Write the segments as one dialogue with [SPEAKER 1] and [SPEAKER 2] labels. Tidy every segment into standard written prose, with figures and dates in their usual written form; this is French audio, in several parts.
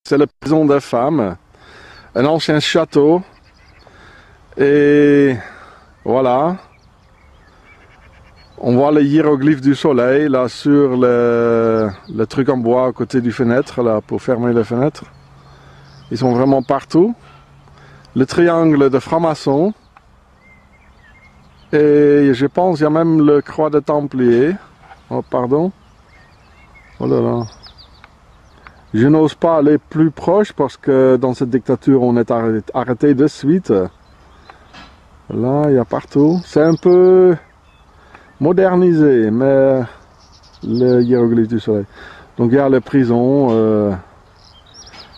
[SPEAKER 1] c'est la prison des femmes, un ancien château. Et voilà, on voit les hiéroglyphes du soleil là sur le truc en bois à côté du fenêtre là pour fermer les fenêtres. Ils sont vraiment partout. Le triangle de franc-maçon. Et je pense qu'il y a même le croix des Templiers. Oh pardon. Oh là là. Je n'ose pas aller plus proche parce que dans cette dictature on est arrêté de suite. Là, il y a partout. C'est un peu modernisé, mais le hiéroglyphe du soleil. Donc il y a les prisons.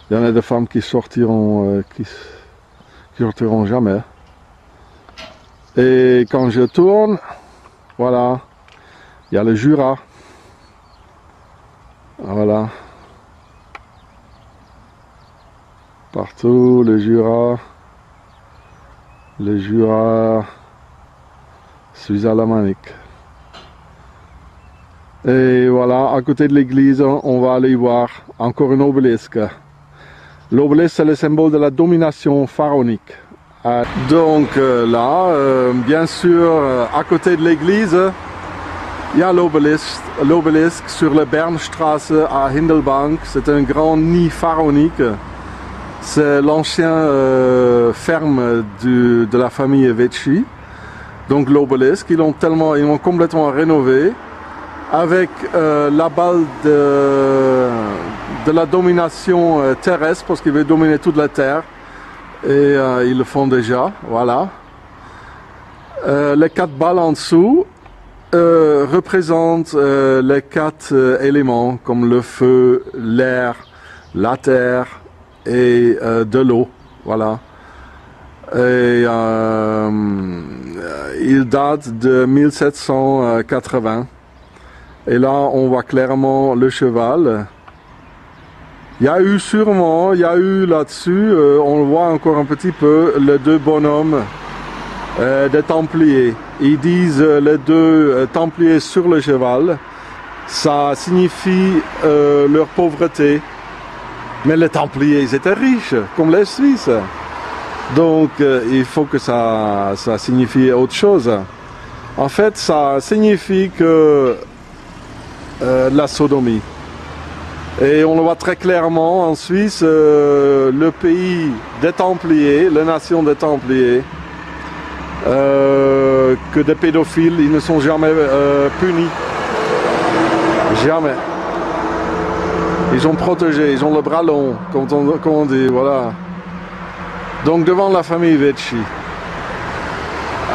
[SPEAKER 1] Il y en a des femmes qui sortiront, qui sortiront jamais. Et quand je tourne, voilà, il y a le Jura. Voilà. Partout, le Jura. Le Jura suisse-alémanique. Et voilà, à côté de l'église, on va aller voir encore un obélisque. L'obélisque, c'est le symbole de la domination pharaonique. Donc là, bien sûr, à côté de l'église, il y a l'obélisque sur la Bernstraße à Hindelbank. C'est un grand nid pharaonique. C'est l'ancien ferme de la famille Vecchi. Donc l'obélisque, ils l'ont complètement rénové avec la balle de la domination terrestre parce qu'ils veulent dominer toute la terre. Et ils le font déjà, voilà. Les 4 balles en dessous représentent les 4 éléments comme le feu, l'air, la terre et de l'eau, voilà. Et il date de 1780. Et là, on voit clairement le cheval. Il y a eu là-dessus, on le voit encore un petit peu, les 2 bonhommes des Templiers. Ils disent les 2 Templiers sur le cheval. Ça signifie leur pauvreté. Mais les Templiers, ils étaient riches, comme les Suisses. Donc, il faut que ça signifie autre chose. En fait, ça signifie que la sodomie. Et on le voit très clairement en Suisse, le pays des Templiers, la nation des Templiers, que des pédophiles, ils ne sont jamais punis. Jamais. Ils sont protégés, ils ont le bras long, comme on dit, voilà. Donc devant la famille Vecchi.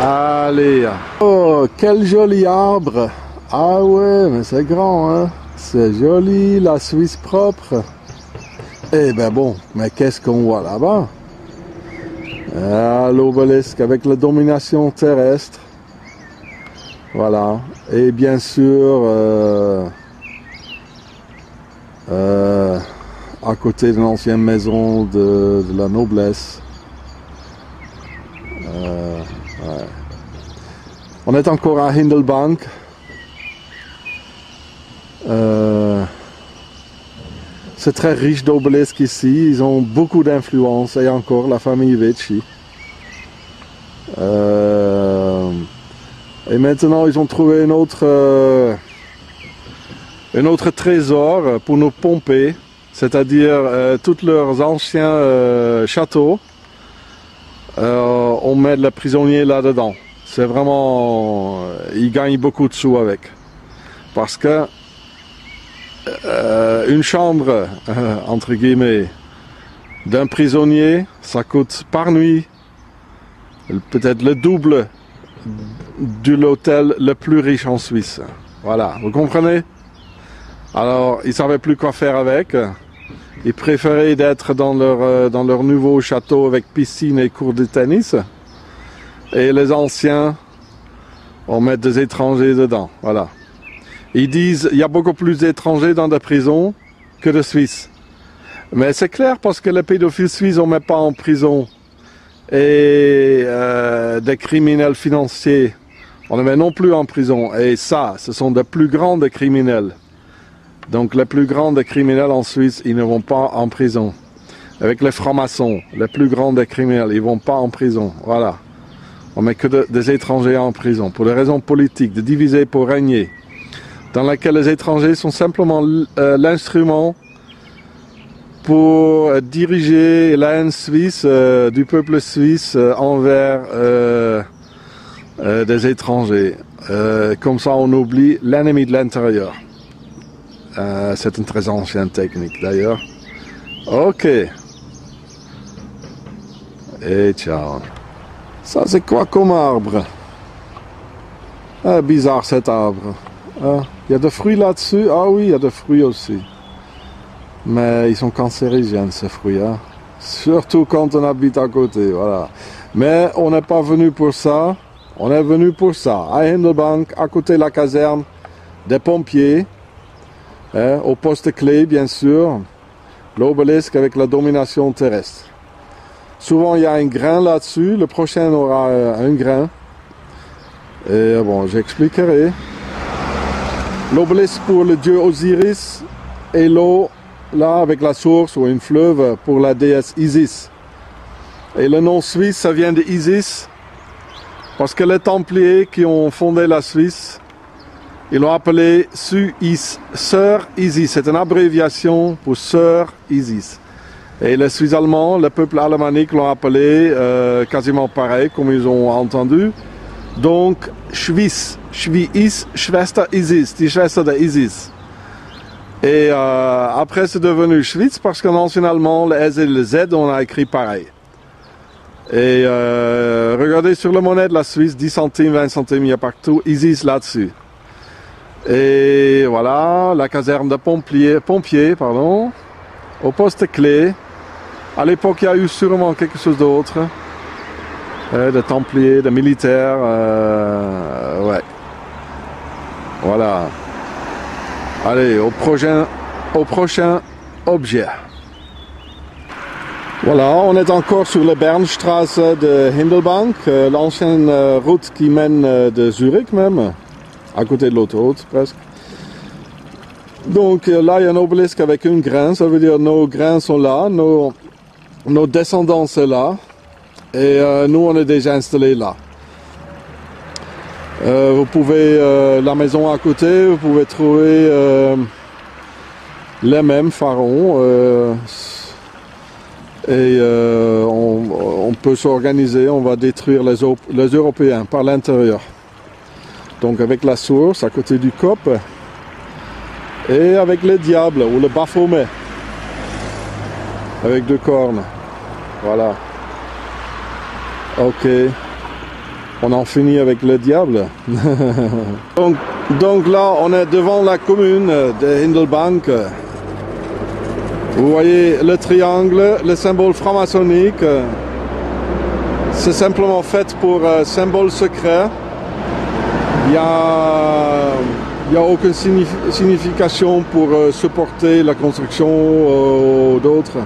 [SPEAKER 1] Allez. Oh, quel joli arbre. Ah ouais, mais c'est grand, hein. C'est joli, la Suisse propre. Eh ben bon, mais qu'est-ce qu'on voit là-bas? Ah, l'obélisque avec la domination terrestre. Voilà. Et bien sûr, à côté de l'ancienne maison de la noblesse. Ouais. On est encore à Hindelbank. C'est très riche d'obélisques ici, ils ont beaucoup d'influence, et encore la famille Vecchi. Et maintenant ils ont trouvé un autre trésor pour nous pomper, c'est-à-dire tous leurs anciens châteaux. On met les prisonniers là-dedans. C'est vraiment... ils gagnent beaucoup de sous avec. Parce que une chambre, entre guillemets, d'un prisonnier, ça coûte par nuit peut-être le double de l'hôtel le plus riche en Suisse. Voilà, vous comprenez? Alors, ils ne savaient plus quoi faire avec. Ils préféraient d'être dans leur nouveau château avec piscine et cours de tennis. Et les anciens, on met des étrangers dedans. Voilà. Ils disent qu'il y a beaucoup plus d'étrangers dans des prisons que de Suisses. Mais c'est clair parce que les pédophiles suisses, on ne met pas en prison. Et des criminels financiers, on ne met non plus en prison. Et ça, ce sont des plus grands des criminels. Donc les plus grands des criminels en Suisse, ils ne vont pas en prison. avec les francs-maçons, les plus grands des criminels. Ils vont pas en prison. Voilà. On met que des étrangers en prison pour des raisons politiques, de diviser pour régner, dans laquelle les étrangers sont simplement l'instrument pour diriger la haine suisse, du peuple suisse envers des étrangers. Comme ça, on oublie l'ennemi de l'intérieur. C'est une très ancienne technique d'ailleurs. Ok. Et ciao. Ça c'est quoi comme arbre? Ah, bizarre cet arbre. Ah, il y a des fruits là-dessus? Ah oui, il y a des fruits aussi. Mais ils sont cancérigènes ces fruits. Hein? Surtout quand on habite à côté. Voilà. Mais on n'est pas venu pour ça. On est venu pour ça. À Hindelbank, à côté de la caserne des pompiers. Au poste clé, bien sûr. L'obélisque avec la domination terrestre. Souvent, il y a un grain là-dessus. Le prochain aura un grain. Et bon, j'expliquerai. L'obélisque pour le dieu Osiris et l'eau, là, avec la source ou une fleuve pour la déesse Isis. Et le nom suisse, ça vient de Isis. Parce que les Templiers qui ont fondé la Suisse, ils l'ont appelé Sœur Isis. C'est une abréviation pour Sœur Isis. Et les Suisses allemands, le peuple alémanique l'ont appelé quasiment pareil, comme ils ont entendu. Donc, Schwiss, Schwester Isis, die Schwester de Isis. Et après, c'est devenu Schwyz parce qu'en ancien allemand, le S et le Z, on a écrit pareil. Et regardez sur la monnaie de la Suisse, 10 centimes, 20 centimes, il y a partout Isis là-dessus. Et voilà, la caserne de pompiers, au poste clé. À l'époque, il y a eu sûrement quelque chose d'autre. Des Templiers, des militaires. Ouais. Voilà. Allez, au prochain objet. Voilà, on est encore sur la Bernstraße de Hindelbank, l'ancienne route qui mène de Zurich même, à côté de l'autoroute presque. Donc là, il y a un obélisque avec un grain, ça veut dire nos grains sont là, nos descendants sont là, et nous on est déjà installés là. Vous pouvez, la maison à côté, vous pouvez trouver les mêmes pharaons. On peut s'organiser, on va détruire les Européens par l'intérieur. Donc avec la source à côté du Kop et avec le diable ou le Baphomet avec deux cornes. Voilà. Ok. On en finit avec le diable. donc là, on est devant la commune de Hindelbank. Vous voyez le triangle, le symbole franc-maçonnique. C'est simplement fait pour symbole secret. Il n'y a aucune signification pour supporter la construction d'autres.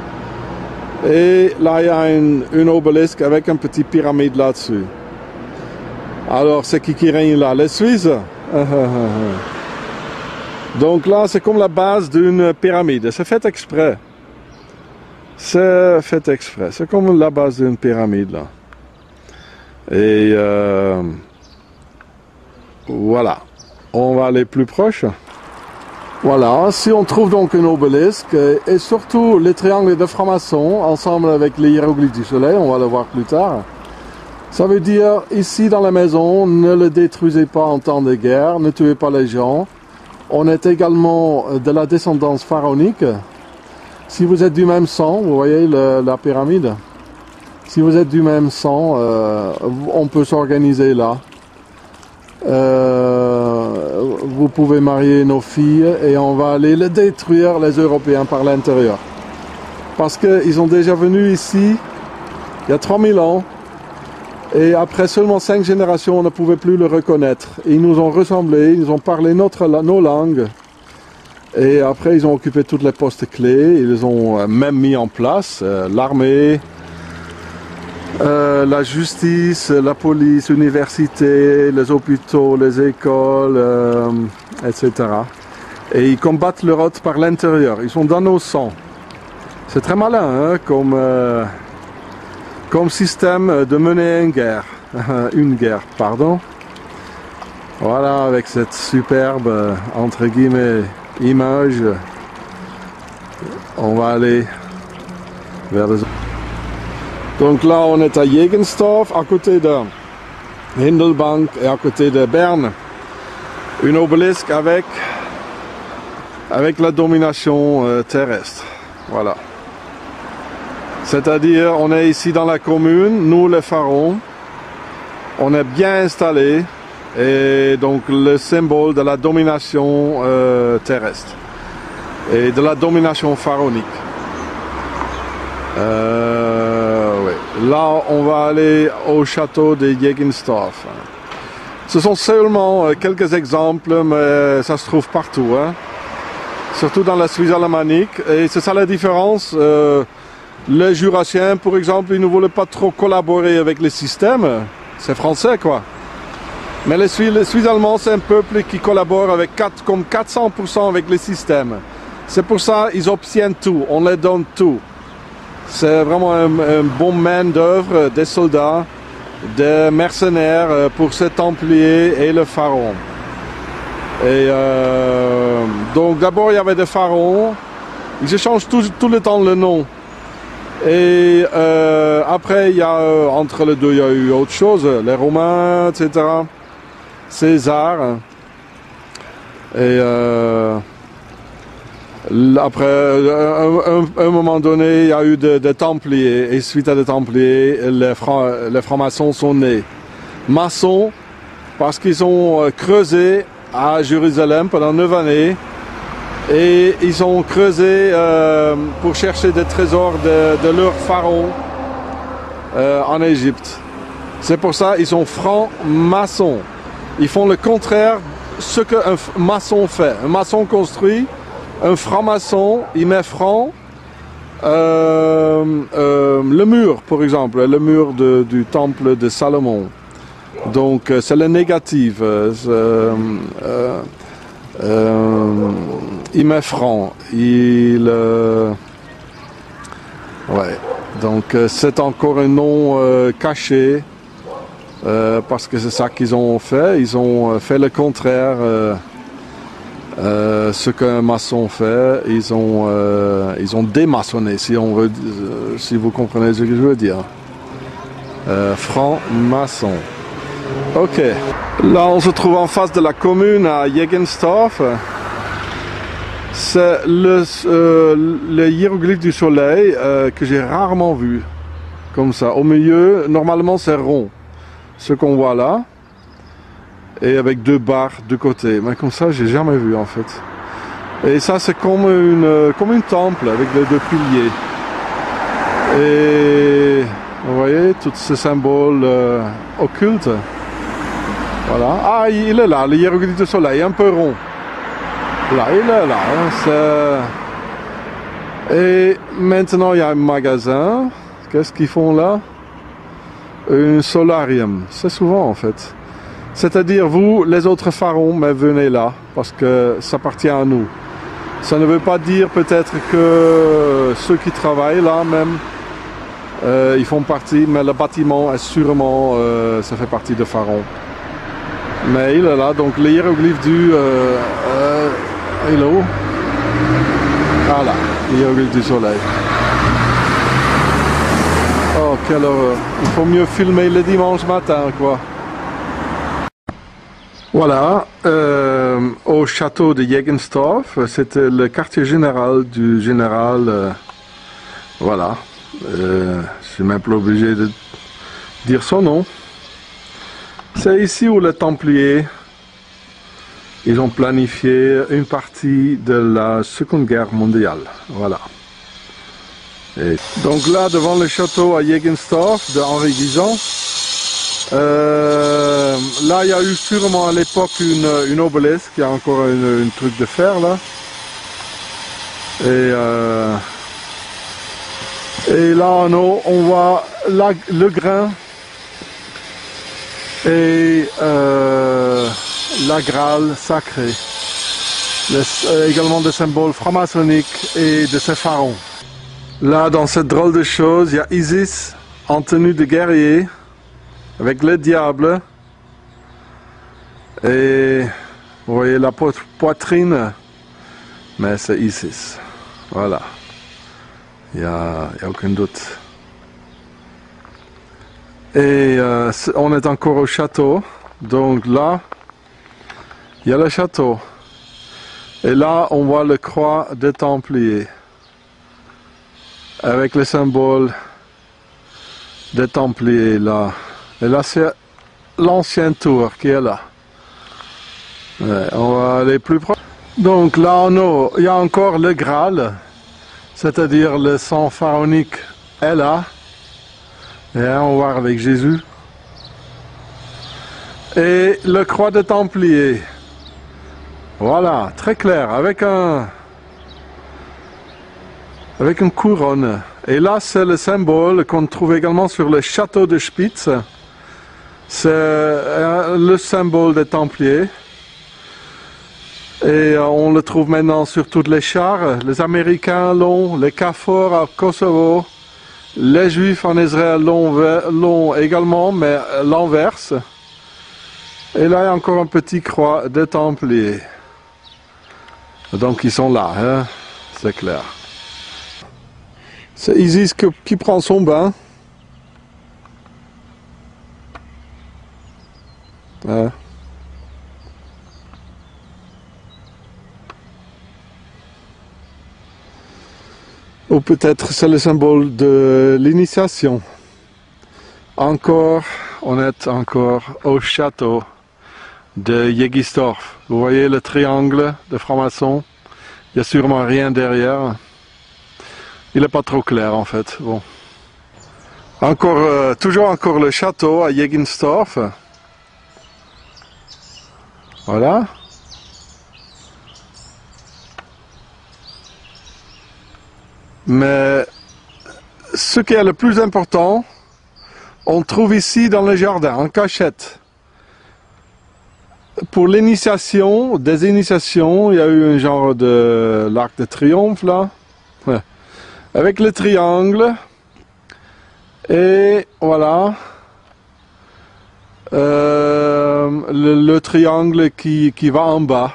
[SPEAKER 1] Et là, il y a une obélisque avec un petit pyramide là-dessus. Alors, c'est qui règne là? Les Suisses? Donc là, c'est comme la base d'une pyramide. C'est fait exprès. C'est fait exprès. C'est comme la base d'une pyramide là. Et voilà. On va aller plus proche. Voilà. Si on trouve donc un obélisque et surtout les triangles de francs-maçons ensemble avec les hiéroglyphes du soleil, on va le voir plus tard. Ça veut dire, ici dans la maison, ne le détruisez pas en temps de guerre, ne tuez pas les gens. On est également de la descendance pharaonique. Si vous êtes du même sang, vous voyez la pyramide. Si vous êtes du même sang, on peut s'organiser là. Vous pouvez marier nos filles et on va aller les détruire, les Européens, par l'intérieur. Parce qu'ils ont déjà venu ici, il y a 3000 ans. Et après seulement 5 générations, on ne pouvait plus le reconnaître. Ils nous ont ressemblé, ils ont parlé nos langues. Et après, ils ont occupé tous les postes clés. Ils ont même mis en place l'armée, la justice, la police, l'université, les hôpitaux, les écoles, etc. Et ils combattent l'Europe par l'intérieur. Ils sont dans nos sangs. C'est très malin hein, comme système de mener une guerre, pardon. Voilà, avec cette superbe, entre guillemets, image, on va aller vers les... Donc là, on est à Jegenstorf, à côté de Hindelbank et à côté de Berne. Une obélisque avec la domination terrestre. Voilà. C'est-à-dire, on est ici dans la commune, nous les pharaons, on est bien installés, et donc le symbole de la domination terrestre et de la domination pharaonique. Oui. Là, on va aller au château de Jegenstorf. Ce sont seulement quelques exemples, mais ça se trouve partout, hein. Surtout dans la Suisse alémanique, et c'est ça la différence. Les Jurassiens, par exemple, ils ne voulaient pas trop collaborer avec les systèmes. C'est français, quoi. Mais les Suisses allemands, c'est un peuple qui collabore avec comme 400% avec les systèmes. C'est pour ça qu'ils obtiennent tout, on les donne tout. C'est vraiment un bon main d'œuvre des soldats, des mercenaires pour ces Templiers et le pharaon. Et donc d'abord il y avait des pharaons, ils échangent tout le temps le nom. Et après, il y a, entre les deux, il y a eu autre chose, les Romains, etc. César. Et après, à un moment donné, il y a eu des Templiers. Et suite à des Templiers, les francs-maçons sont nés. Maçons, parce qu'ils ont creusé à Jérusalem pendant 9 années. Et ils ont creusé pour chercher des trésors de leur pharaon en Égypte. C'est pour ça qu'ils sont francs-maçons. Ils font le contraire de ce qu'un maçon fait. Un maçon construit, un franc-maçon, il met franc. Le mur, par exemple, le mur du temple de Salomon. Donc c'est le négatif. Il met franc. Ouais. Donc c'est encore un nom caché parce que c'est ça qu'ils ont fait. Ils ont fait le contraire. Ce qu'un maçon fait, ils ont démaçonné, si on veut, si vous comprenez ce que je veux dire. Franc-maçon. Ok. Là, on se trouve en face de la commune à Jegenstorf. C'est le hiéroglyphe du soleil que j'ai rarement vu. Comme ça. Au milieu, normalement, c'est rond. Ce qu'on voit là. Et avec 2 barres de côté. Mais comme ça, j'ai jamais vu en fait. Et ça, c'est comme une temple avec les 2 piliers. Et vous voyez, tous ces symboles occultes. Voilà. Ah, il est là, le hiéroglyphe du soleil, un peu rond. Là, il est là. Hein, et maintenant, il y a un magasin. Qu'est-ce qu'ils font là? Un solarium. C'est souvent en fait. C'est-à-dire, vous, les autres pharaons, mais venez là, parce que ça appartient à nous. Ça ne veut pas dire peut-être que ceux qui travaillent là même, ils font partie, mais le bâtiment est sûrement, ça fait partie de pharaon. Mais il est là, donc le hiéroglyphe du... il est où? Voilà, le hiéroglyphe du soleil. Oh, quelle horreur. Il faut mieux filmer le dimanche matin, quoi. Voilà, au château de Jegenstorf, c'était le quartier général du général, voilà, je suis même pas obligé de dire son nom. C'est ici où les Templiers, ils ont planifié une partie de la Seconde Guerre mondiale, voilà. Et donc là, devant le château à Jegenstorf de Henri Guisan, là, il y a eu sûrement à l'époque une obélisque, il y a encore un truc de fer là. Et là en haut, on voit le grain et la Graal sacrée. Également des symboles franc-maçonniques et de ces pharaons. Là, dans cette drôle de chose, il y a Isis en tenue de guerrier, avec le diable. Et vous voyez la poitrine, mais c'est Isis. Voilà. Il n'y a aucun doute. Et on est encore au château. Donc là, il y a le château. Et là, on voit le croix des Templiers. Avec le symbole des Templiers là. Et là, c'est l'ancienne tour qui est là. Ouais, on va aller plus proche. Donc là en haut, il y a encore le Graal, c'est-à-dire le sang pharaonique est là. Et on va voir avec Jésus. Et le croix des Templiers. Voilà, très clair, avec une couronne. Et là, c'est le symbole qu'on trouve également sur le château de Spitz. C'est le symbole des Templiers. Et on le trouve maintenant sur tous les chars. Les Américains l'ont, les Cafours à Kosovo, les Juifs en Israël l'ont également, mais l'inverse. Et là, il y a encore un petit croix des Templiers. Donc ils sont là, hein? C'est clair. C'est Isis qui prend son bain. Hein? Ou peut-être c'est le symbole de l'initiation. Encore, on est encore au château de Jägisdorf. Vous voyez le triangle de franc-maçon? Il n'y a sûrement rien derrière. Il n'est pas trop clair en fait. Bon. Encore, toujours encore le château à Jägisdorf. Voilà. Mais ce qui est le plus important, on trouve ici dans le jardin, en cachette. Pour l'initiation, des initiations, il y a eu un genre de l'arc de triomphe là, avec le triangle, et voilà, le triangle qui va en bas.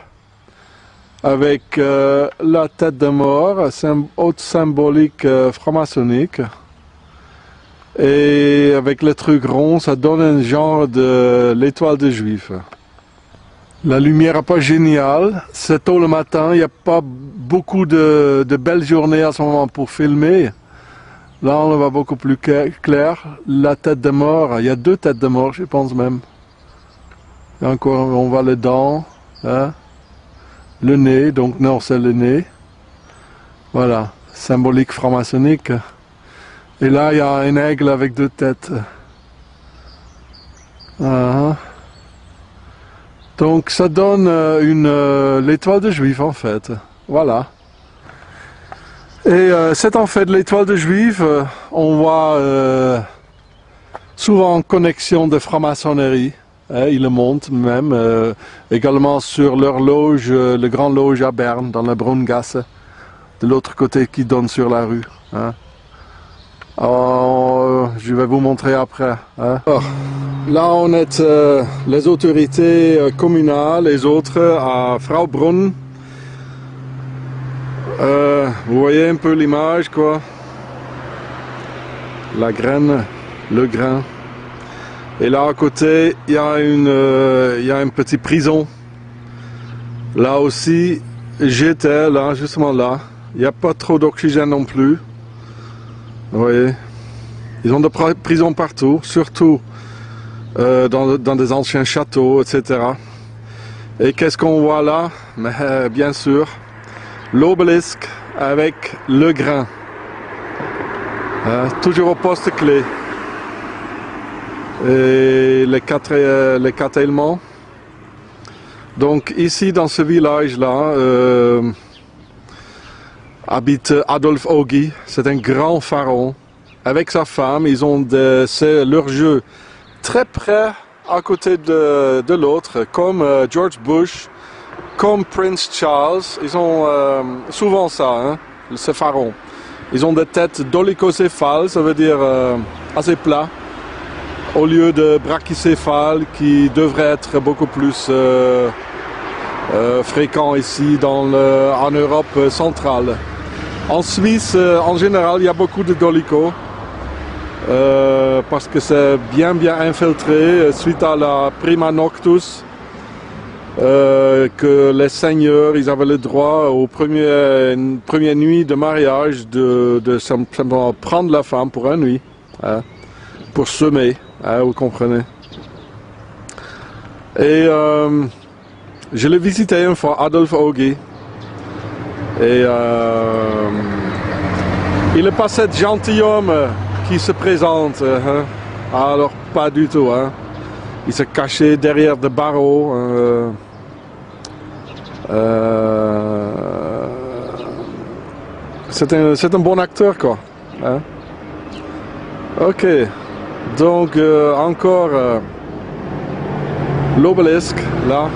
[SPEAKER 1] Avec la tête de mort, haute symbolique franc-maçonnique. Et avec le truc rond, ça donne un genre de l'étoile des Juifs. La lumière n'est pas géniale, c'est tôt le matin, il n'y a pas beaucoup de belles journées à ce moment pour filmer. Là, on le voit beaucoup plus clair. La tête de mort, il y a deux têtes de mort, je pense même. Et encore, on voit les dents. Hein? Le nez, donc non, c'est le nez. Voilà, symbolique franc-maçonnique. Et là, il y a un aigle avec deux têtes. Donc, ça donne l'étoile de Juif, en fait. Voilà. Et c'est en fait l'étoile de Juif, on voit souvent en connexion de franc-maçonnerie. Ils le montrent même, également sur leur loge, le grand loge à Berne, dans la Brungasse, de l'autre côté qui donne sur la rue. Hein. Alors, je vais vous montrer après. Hein. Alors, là, on est les autorités communales, les autres à Fraubronn. Vous voyez un peu l'image, quoi. La graine, le grain. Et là à côté, il y a une petite prison. Là aussi, j'étais là, justement là. Il n'y a pas trop d'oxygène non plus. Vous voyez, ils ont des prisons partout, surtout dans des anciens châteaux, etc. Et qu'est-ce qu'on voit là? Mais, bien sûr, l'obélisque avec le grain. Toujours au poste clé. Et les quatre éléments. Donc ici dans ce village là habite Adolf Ogi, c'est un grand pharaon. Avec sa femme, ils ont c'est leur jeu très près à côté de l'autre, comme George Bush, comme Prince Charles. Ils ont souvent ça, hein, ce pharaon. Ils ont des têtes dolicocéphales, ça veut dire assez plat, au lieu de brachycéphales qui devraient être beaucoup plus fréquents ici en Europe centrale. En Suisse, en général, il y a beaucoup de dolicos parce que c'est bien infiltré suite à la prima noctus. Que les seigneurs, ils avaient le droit aux premières nuits de mariage de simplement prendre la femme pour une nuit, hein, pour semer, hein, vous comprenez. Et je l'ai visité une fois, Adolf Augi, et il n'est pas cet gentilhomme qui se présente, hein. Alors pas du tout, hein. Il se cachait derrière des barreaux. C'est un bon acteur, quoi. Hein? Ok, donc encore l'obélisque, là,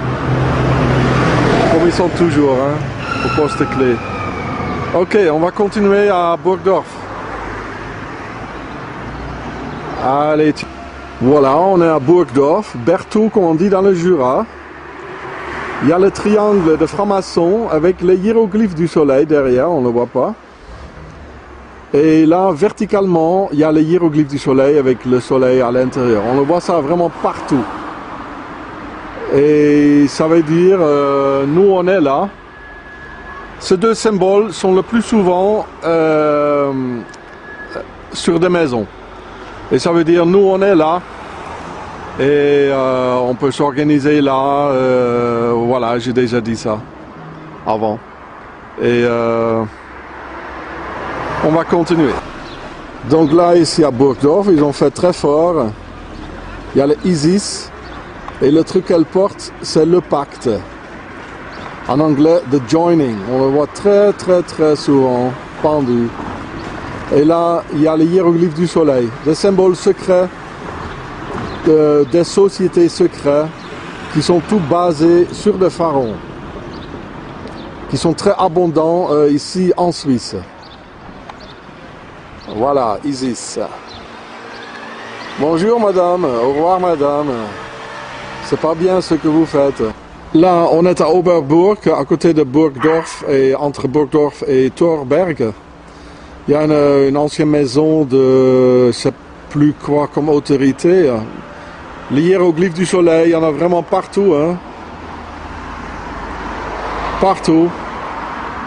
[SPEAKER 1] comme ils sont toujours, hein, au poste clé. Ok, on va continuer à Burgdorf. Allez, voilà, on est à Burgdorf, Berthoud, comme on dit dans le Jura. Il y a le triangle de franc-maçon avec les hiéroglyphes du soleil derrière, on ne le voit pas. Et là, verticalement, il y a les hiéroglyphes du soleil avec le soleil à l'intérieur. On le voit ça vraiment partout. Et ça veut dire, nous on est là. Ces deux symboles sont le plus souvent sur des maisons. Et ça veut dire, nous on est là. Et on peut s'organiser là, voilà, j'ai déjà dit ça avant. Et on va continuer. Donc là, ici à Burgdorf, ils ont fait très fort. Il y a le Isis, et le truc qu'elle porte, c'est le pacte. En anglais, the joining. On le voit très souvent, pendu. Et là, il y a les hiéroglyphes du soleil, des symboles secrets. Des sociétés secrètes qui sont tous basés sur des pharaons, qui sont très abondants ici en Suisse. Voilà, Isis. Bonjour madame, au revoir madame. C'est pas bien ce que vous faites. Là, on est à Oberburg, à côté de Burgdorf, et entre Burgdorf et Thorberg. Il y a une ancienne maison de, je sais plus quoi comme autorité. Les hiéroglyphes du soleil, il y en a vraiment partout, hein. Partout.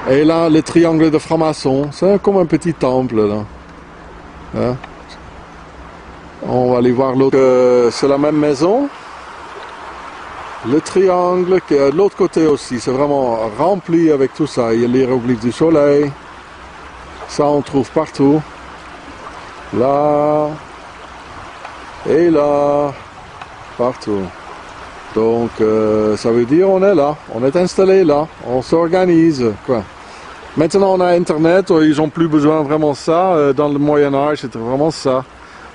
[SPEAKER 1] Et là, le triangle de franc-maçon, c'est comme un petit temple, là. Hein? On va aller voir l'autre. C'est la même maison. Le triangle qui est de l'autre côté aussi, c'est vraiment rempli avec tout ça. Il y a l'hiéroglyphe du soleil. Ça, on trouve partout. Là. Et là. Partout. Donc ça veut dire on est là, on est installé là, on s'organise, quoi. Maintenant on a internet, ils n'ont plus besoin vraiment ça, dans le Moyen-Âge c'était vraiment ça,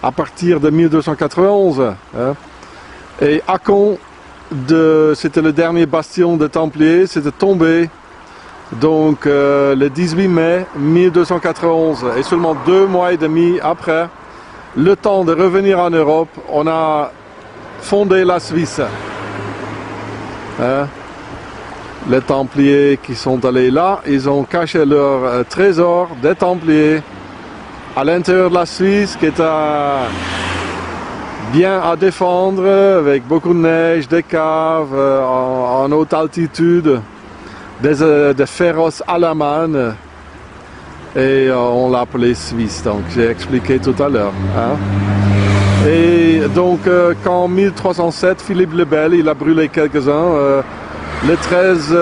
[SPEAKER 1] à partir de 1291. Hein. Et Akkon, c'était le dernier bastion des Templiers, c'était tombé, donc le 18 mai 1291, et seulement 2 mois et demi après, le temps de revenir en Europe, on a fondé la Suisse. Hein? Les Templiers qui sont allés là, ils ont caché leur trésor des Templiers à l'intérieur de la Suisse, qui est bien à défendre, avec beaucoup de neige, des caves en haute altitude, des féroces alamans, et on l'a appelé Suisse, donc j'ai expliqué tout à l'heure. Hein? Et donc, quand en 1307, Philippe le Bel, il a brûlé quelques-uns, le 13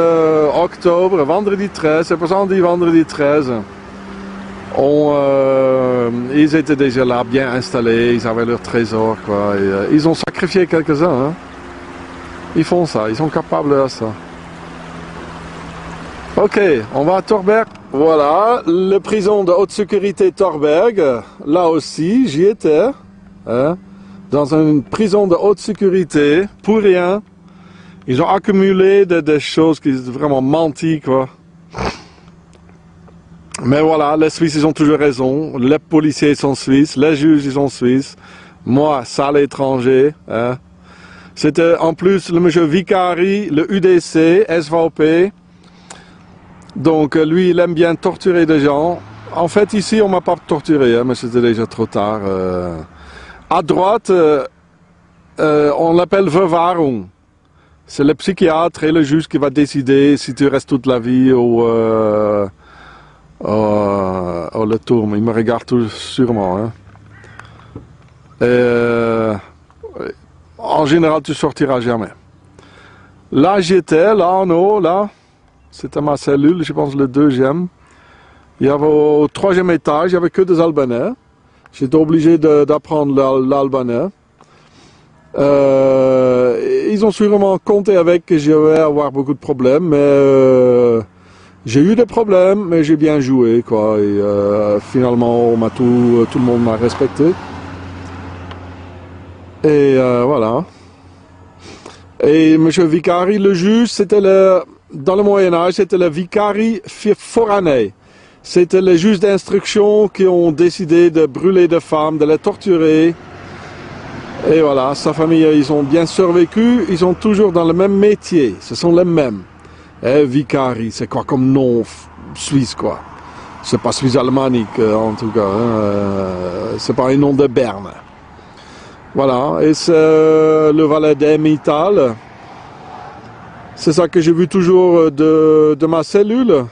[SPEAKER 1] octobre, vendredi 13, c'est pour ça qu'on dit vendredi 13, ils étaient déjà là, bien installés, ils avaient leur trésor, quoi. Et, ils ont sacrifié quelques-uns, hein. Ils font ça, ils sont capables de ça. Ok, on va à Thorberg. Voilà, la prison de haute sécurité Thorberg, là aussi, j'y étais. Hein, dans une prison de haute sécurité, pour rien. Ils ont accumulé des choses qui sont vraiment menti, quoi. Mais voilà, les Suisses, ils ont toujours raison. Les policiers sont suisses, les juges, ils sont suisses. Moi, sale étranger. Hein. C'était en plus le monsieur Vicari, le UDC, SVP. Donc lui, il aime bien torturer des gens. En fait, ici, on m'a pas torturé, hein, mais c'était déjà trop tard. À droite, on l'appelle Verwahrung. C'est le psychiatre et le juge qui va décider si tu restes toute la vie ou le tourme. Il me regarde tout sûrement. Hein. En général, tu sortiras jamais. Là, j'étais, là en haut, là. C'était ma cellule, je pense le 2e. Il y avait au 3e étage, il n'y avait que des Albanais. J'étais obligé d'apprendre l'albanais. Ils ont sûrement compté avec que je vais avoir beaucoup de problèmes, mais j'ai eu des problèmes, mais j'ai bien joué, quoi. Et finalement, tout le monde m'a respecté. Et voilà. Et M. Vicari, le juge, c'était dans le Moyen-Âge, c'était le Vicari Foranei. C'était les juges d'instruction qui ont décidé de brûler des femmes, de les torturer. Et voilà, sa famille, ils ont bien survécu, ils sont toujours dans le même métier, ce sont les mêmes. Vicari, c'est quoi comme nom suisse, quoi. C'est pas suisse alémanique, en tout cas. Hein. C'est pas un nom de Berne. Voilà, et c'est le valet d'Emmental. C'est ça que j'ai vu toujours de ma cellule.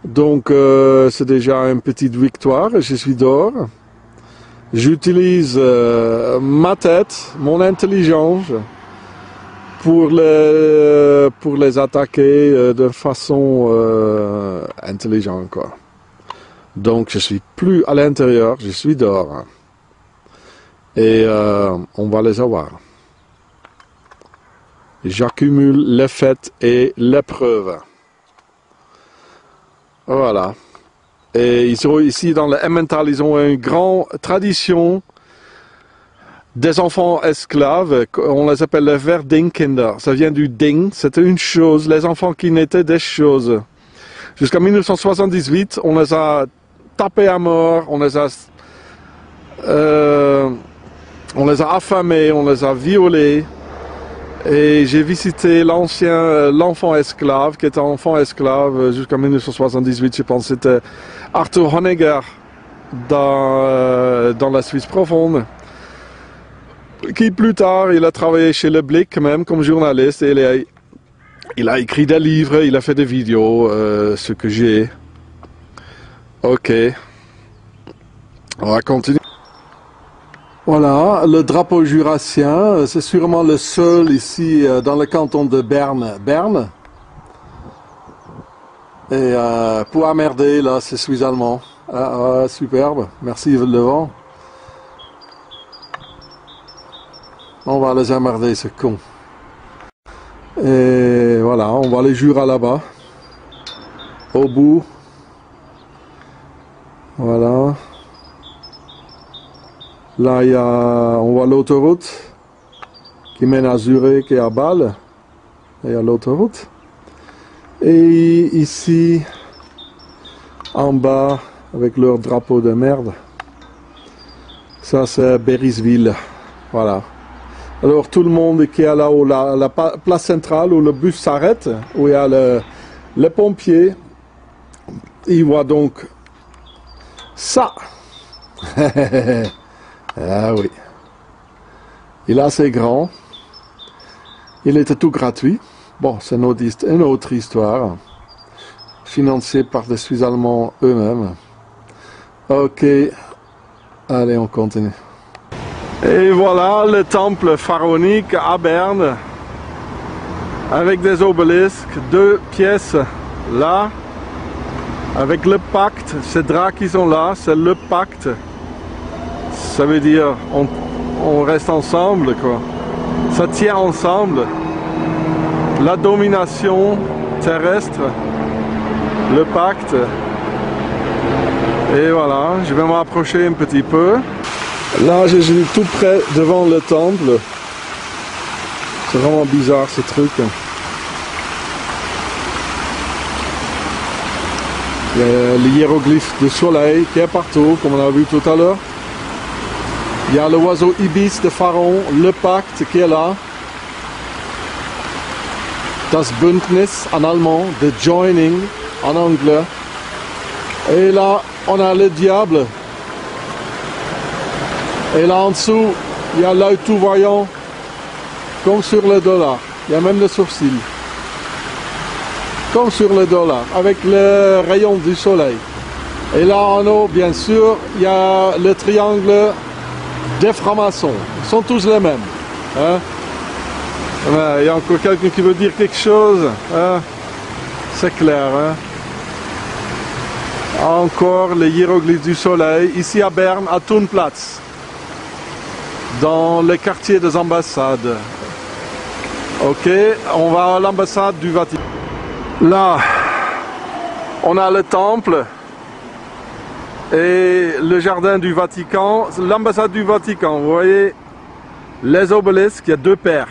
[SPEAKER 1] Donc c'est déjà une petite victoire, je suis dehors. J'utilise ma tête, mon intelligence pour les attaquer de façon intelligente, quoi. Donc je suis plus à l'intérieur, je suis dehors. Et on va les avoir. J'accumule les faits et les preuves. Voilà. Et ils sont ici dans le Emmental, ils ont une grande tradition des enfants esclaves. On les appelle les Verdingkinder. Ça vient du ding, c'était une chose, les enfants qui n'étaient des choses. Jusqu'en 1978, on les a tapés à mort, on les a affamés, on les a violés. Et j'ai visité l'enfant esclave, qui était enfant esclave jusqu'en 1978, je pense. C'était Arthur Honegger dans la Suisse profonde. Qui plus tard, il a travaillé chez Le Blick même comme journaliste. Et il a écrit des livres, il a fait des vidéos, ce que j'ai. Ok. On va continuer. Voilà, le drapeau jurassien, c'est sûrement le seul ici dans le canton de Berne. Et pour emmerder, là, c'est suisse-allemand. Superbe, merci le vent. On va les emmerder, c'est con. Et voilà, on va les jurer là-bas. Au bout. Voilà. Là, on voit l'autoroute qui mène à Zurich et à Bâle. Il y a l'autoroute. Et ici, en bas, avec leur drapeau de merde, ça c'est Berisville. Voilà. Alors tout le monde qui est là-haut, la place centrale où le bus s'arrête, où il y a les pompiers, ils voient donc ça. Ah oui. Il est assez grand. Il était tout gratuit. Bon, c'est une autre histoire. Financé par les Suisses allemands eux-mêmes. Ok. Allez, on continue. Et voilà le temple pharaonique à Berne. Avec des obélisques, 2 pièces là. Avec le pacte, ces draps qui sont là, c'est le pacte. Ça veut dire on reste ensemble, quoi. Ça tient ensemble. La domination terrestre, le pacte. Et voilà, je vais m'approcher un petit peu. Là, je suis tout près devant le temple. C'est vraiment bizarre ce truc. Il y a les hiéroglyphes du soleil qui est partout, comme on a vu tout à l'heure. Il y a le oiseau ibis de Pharaon, le pacte qui est là. Das Bündnis en allemand, the joining en anglais. Et là, on a le diable. Et là en dessous, il y a l'œil tout voyant, comme sur le dollar. Il y a même le sourcil. Comme sur le dollar, avec le rayon du soleil. Et là en haut, bien sûr, il y a le triangle des francs-maçons. Ils sont tous les mêmes. Hein? Il y a encore quelqu'un qui veut dire quelque chose. Hein? C'est clair. Hein? Encore les hiéroglyphes du soleil, ici à Berne, à Thunplatz, dans le quartier des ambassades. Ok, on va à l'ambassade du Vatican. Là, on a le temple et le jardin du Vatican, l'ambassade du Vatican. Vous voyez les obélisques, il y a deux pères.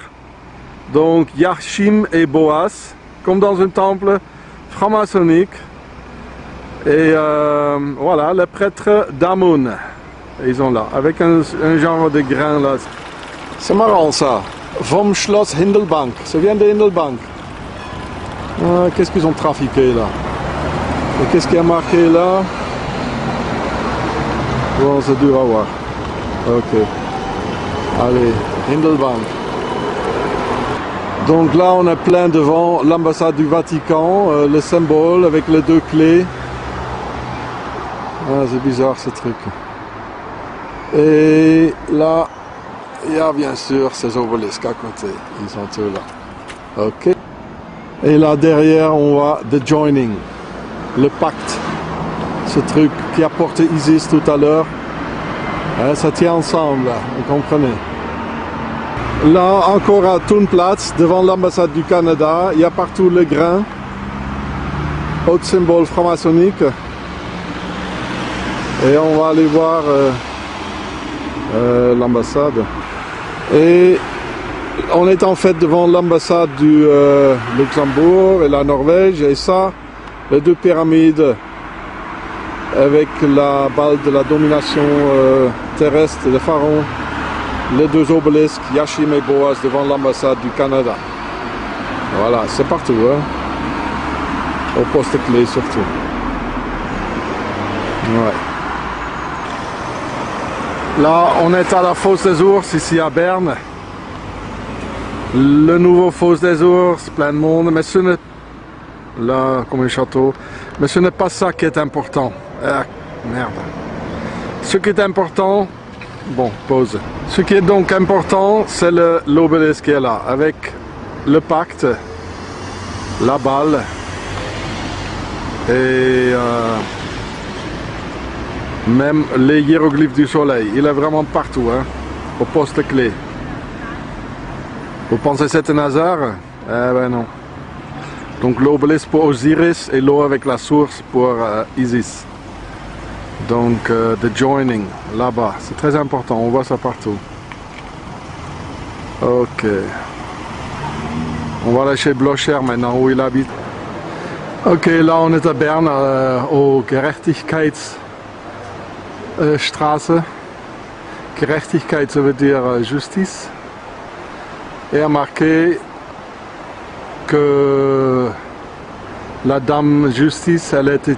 [SPEAKER 1] Donc Yachim et Boaz, comme dans un temple franc-maçonnique. Et voilà, les prêtres d'Amun, ils sont là, avec un genre de grain là. C'est marrant ça, vom Schloss Hindelbank, ça vient de Hindelbank. Ah, qu'est-ce qu'ils ont trafiqué là? Et qu'est-ce qui a marqué là? Bon, c'est dur à voir. Ok. Allez, Hindelbank. Donc là, on est plein devant l'ambassade du Vatican, le symbole avec les deux clés. Ah, c'est bizarre ce truc. Et là, il y a bien sûr ces obélisques à côté. Ils sont tous là. Ok. Et là derrière, on voit The Joining, le pacte. Ce truc qui a porté Isis tout à l'heure. Ça tient ensemble, là, vous comprenez. Là, encore à Thunplatz, devant l'ambassade du Canada, il y a partout le grain. Autre symbole franc-maçonnique. Et on va aller voir l'ambassade. Et on est en fait devant l'ambassade du Luxembourg et la Norvège. Et ça, les deux pyramides avec la balle de la domination terrestre de Pharaon. Les deux obélisques, Yachim et Boaz, devant l'ambassade du Canada. Voilà, c'est partout. Hein? Au poste clé surtout. Ouais. Là, on est à la fosse des ours, ici à Berne. Le nouveau fosse des ours, plein de monde, mais ce n'est... Là, comme un château. Mais ce n'est pas ça qui est important. Ah, merde. Ce qui est important... Bon, pause. Ce qui est donc important, c'est l'obélisque qui est là, avec le pacte, la balle, et même les hiéroglyphes du soleil. Il est vraiment partout, hein, au poste clé. Vous pensez que c'est un hasard? Eh ben non. Donc l'obélisque pour Osiris et l'eau avec la source pour Isis. Donc, The Joining, là-bas, c'est très important, on voit ça partout. Ok. On va aller chez Blocher maintenant, où il habite. Ok, là on est à Berne, au Gerechtigkeitsstraße. Gerechtigkeit, ça veut dire justice. Et a marqué que la Dame Justice, elle a été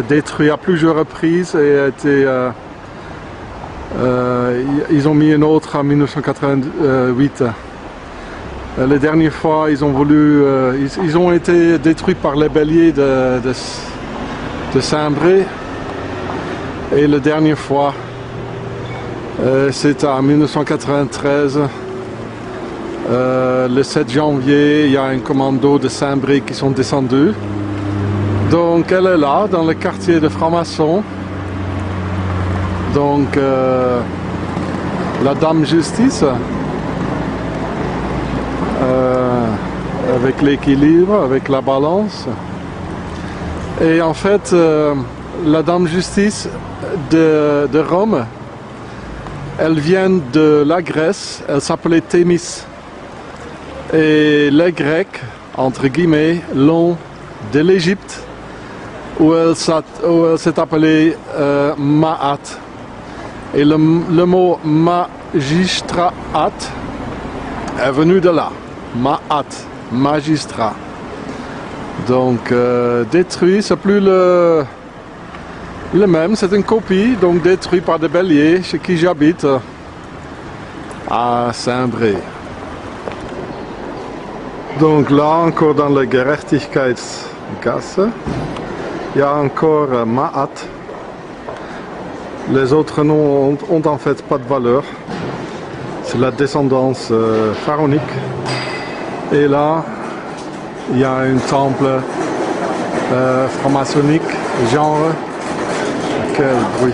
[SPEAKER 1] détruite à plusieurs reprises et a été, ils ont mis une autre en 1988. La dernière fois, ils ont voulu, ils ont été détruits par les béliers de Saint-Bré. Et la dernière fois, c'était en 1993. Le 7 janvier, il y a un commando de Saint-Bré qui sont descendus. Donc elle est là, dans le quartier de francs-maçons. Donc la Dame Justice, avec l'équilibre, avec la balance. Et en fait, la Dame Justice de Rome, elle vient de la Grèce, elle s'appelait Thémis. Et les Grecs, entre guillemets, l'ont de l'Égypte où elle s'est appelée Ma'at. Et le mot magistrat est venu de là. Ma'at, magistrat. Donc détruit, c'est plus le même, c'est une copie, donc détruit par des béliers chez qui j'habite à Saint-Bré. Donc là encore dans la Gerechtigkeitsgasse, il y a encore Ma'at. Les autres noms ont en fait pas de valeur. C'est la descendance pharaonique. Et là, il y a un temple franc-maçonnique, genre, quel bruit,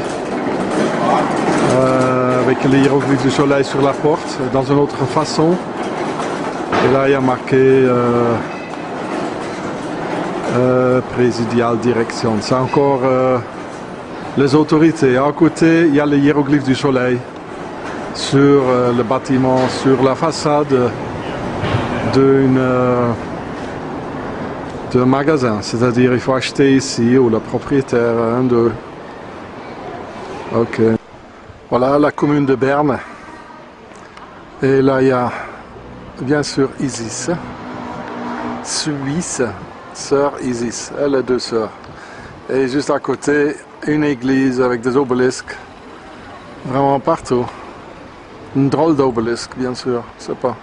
[SPEAKER 1] avec les hiéroglyphes du soleil sur la porte, dans une autre façon. Et là, il y a marqué présidial direction. C'est encore les autorités. À côté, il y a les hiéroglyphes du soleil sur le bâtiment, sur la façade d'un magasin. C'est-à-dire, il faut acheter ici, ou le propriétaire, un, deux. Ok. Voilà la commune de Berne. Et là, il y a bien sûr Isis, Suisse, sœur Isis, elle a deux sœurs. Et juste à côté, une église avec des obélisques, vraiment partout. Une drôle d'obélisque, bien sûr, je sais pas.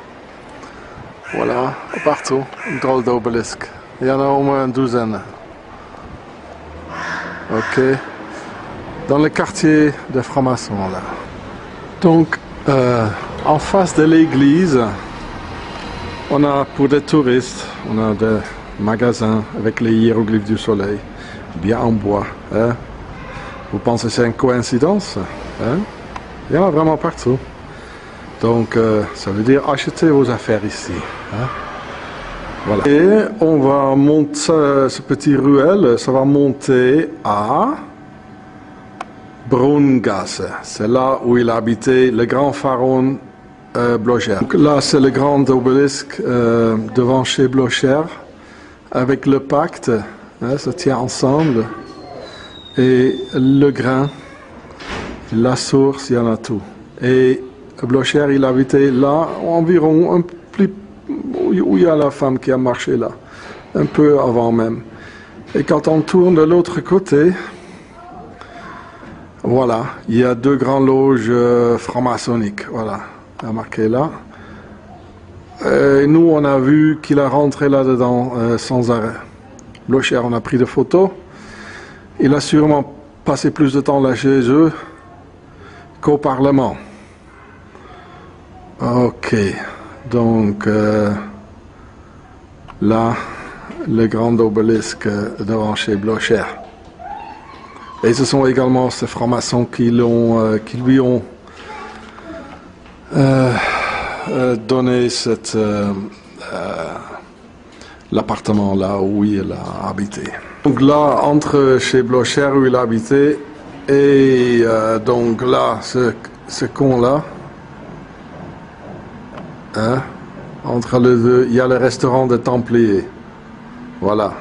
[SPEAKER 1] Voilà, partout, une drôle d'obélisque. Il y en a au moins une douzaine. Ok. Dans le quartier des francs-maçons, là. Donc, en face de l'église, on a pour des touristes, on a des magasins avec les hiéroglyphes du soleil, bien en bois. Hein? Vous pensez que c'est une coïncidence? Hein? Il y en a vraiment partout. Donc, ça veut dire achetez vos affaires ici. Hein? Voilà. Et on va monter ce petit ruelle, ça va monter à Brungasse. C'est là où il habitait le grand pharaon Blocher. Donc là, c'est le grand obélisque devant chez Blocher, avec le pacte, hein, ça tient ensemble, et le grain, la source, il y en a tout. Et Blocher, il habitait là, environ, où il y a la femme qui a marché là, un peu avant même. Et quand on tourne de l'autre côté, voilà, il y a deux grandes loges franc-maçonniques, voilà, il y a marqué là. Et nous, on a vu qu'il a rentré là-dedans sans arrêt. Blocher, on a pris des photos. Il a sûrement passé plus de temps là chez eux qu'au Parlement. Ok, donc là, le grand obélisque devant chez Blocher. Et ce sont également ces francs-maçons qui lui ont donné l'appartement là où il a habité. Donc là, entre chez Blocher où il a habité et donc là, ce con-là, hein, entre les deux, il y a le restaurant des Templiers. Voilà.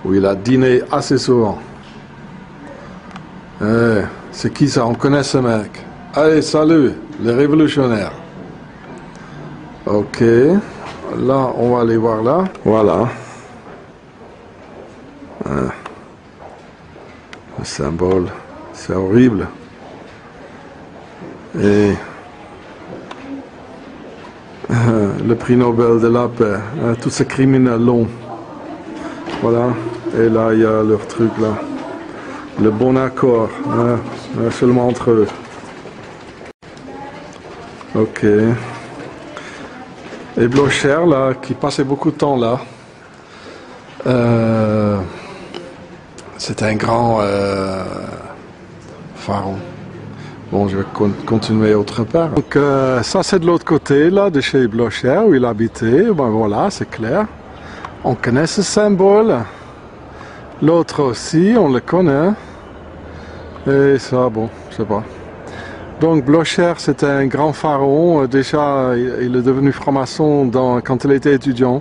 [SPEAKER 1] Où il a dîné assez souvent. C'est qui ça? On connaît ce mec. Allez, salut, les révolutionnaires. Ok. Là, on va aller voir là. Voilà. Le symbole. C'est horrible. Et le prix Nobel de la paix. Tous ces criminels longs. Voilà. Et là, il y a leur truc là. Le bon accord. Seulement entre eux. Ok. Et Blocher, là, qui passait beaucoup de temps là, c'était un grand pharaon. Bon, je vais continuer autre part. Donc, ça, c'est de l'autre côté, là, de chez Blocher, où il habitait. Ben voilà, c'est clair. On connaît ce symbole. L'autre aussi, on le connaît. Et ça, bon, je sais pas. Donc Blocher, c'était un grand pharaon. Déjà, il est devenu franc-maçon quand il était étudiant.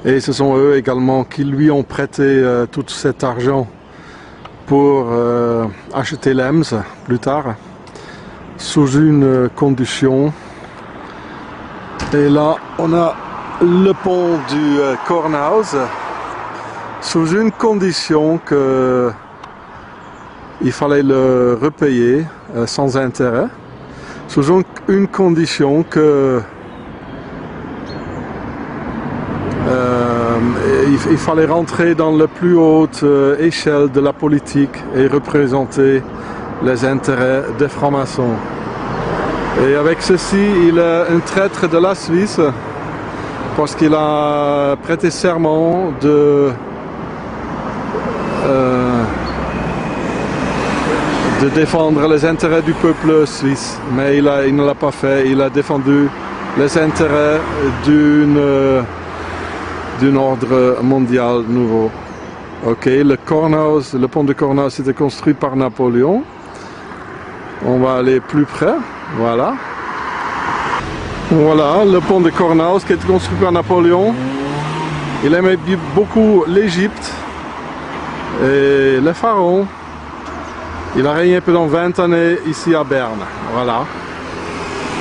[SPEAKER 1] Et ce sont eux également qui lui ont prêté tout cet argent pour acheter l'Ems plus tard, sous une condition. Et là, on a le pont du Kornhaus, sous une condition que il fallait le repayer sans intérêt, sous une condition que il fallait rentrer dans la plus haute échelle de la politique et représenter les intérêts des francs-maçons. Et avec ceci, il est un traître de la Suisse parce qu'il a prêté serment de défendre les intérêts du peuple suisse. Mais il ne l'a pas fait, il a défendu les intérêts d'un ordre mondial nouveau. Ok, le pont de Kornhaus était construit par Napoléon. On va aller plus près, voilà. Voilà, le pont de Kornhaus qui a été construit par Napoléon. Il aimait beaucoup l'Égypte et les pharaons. Il a régné pendant 20 années ici à Berne, voilà.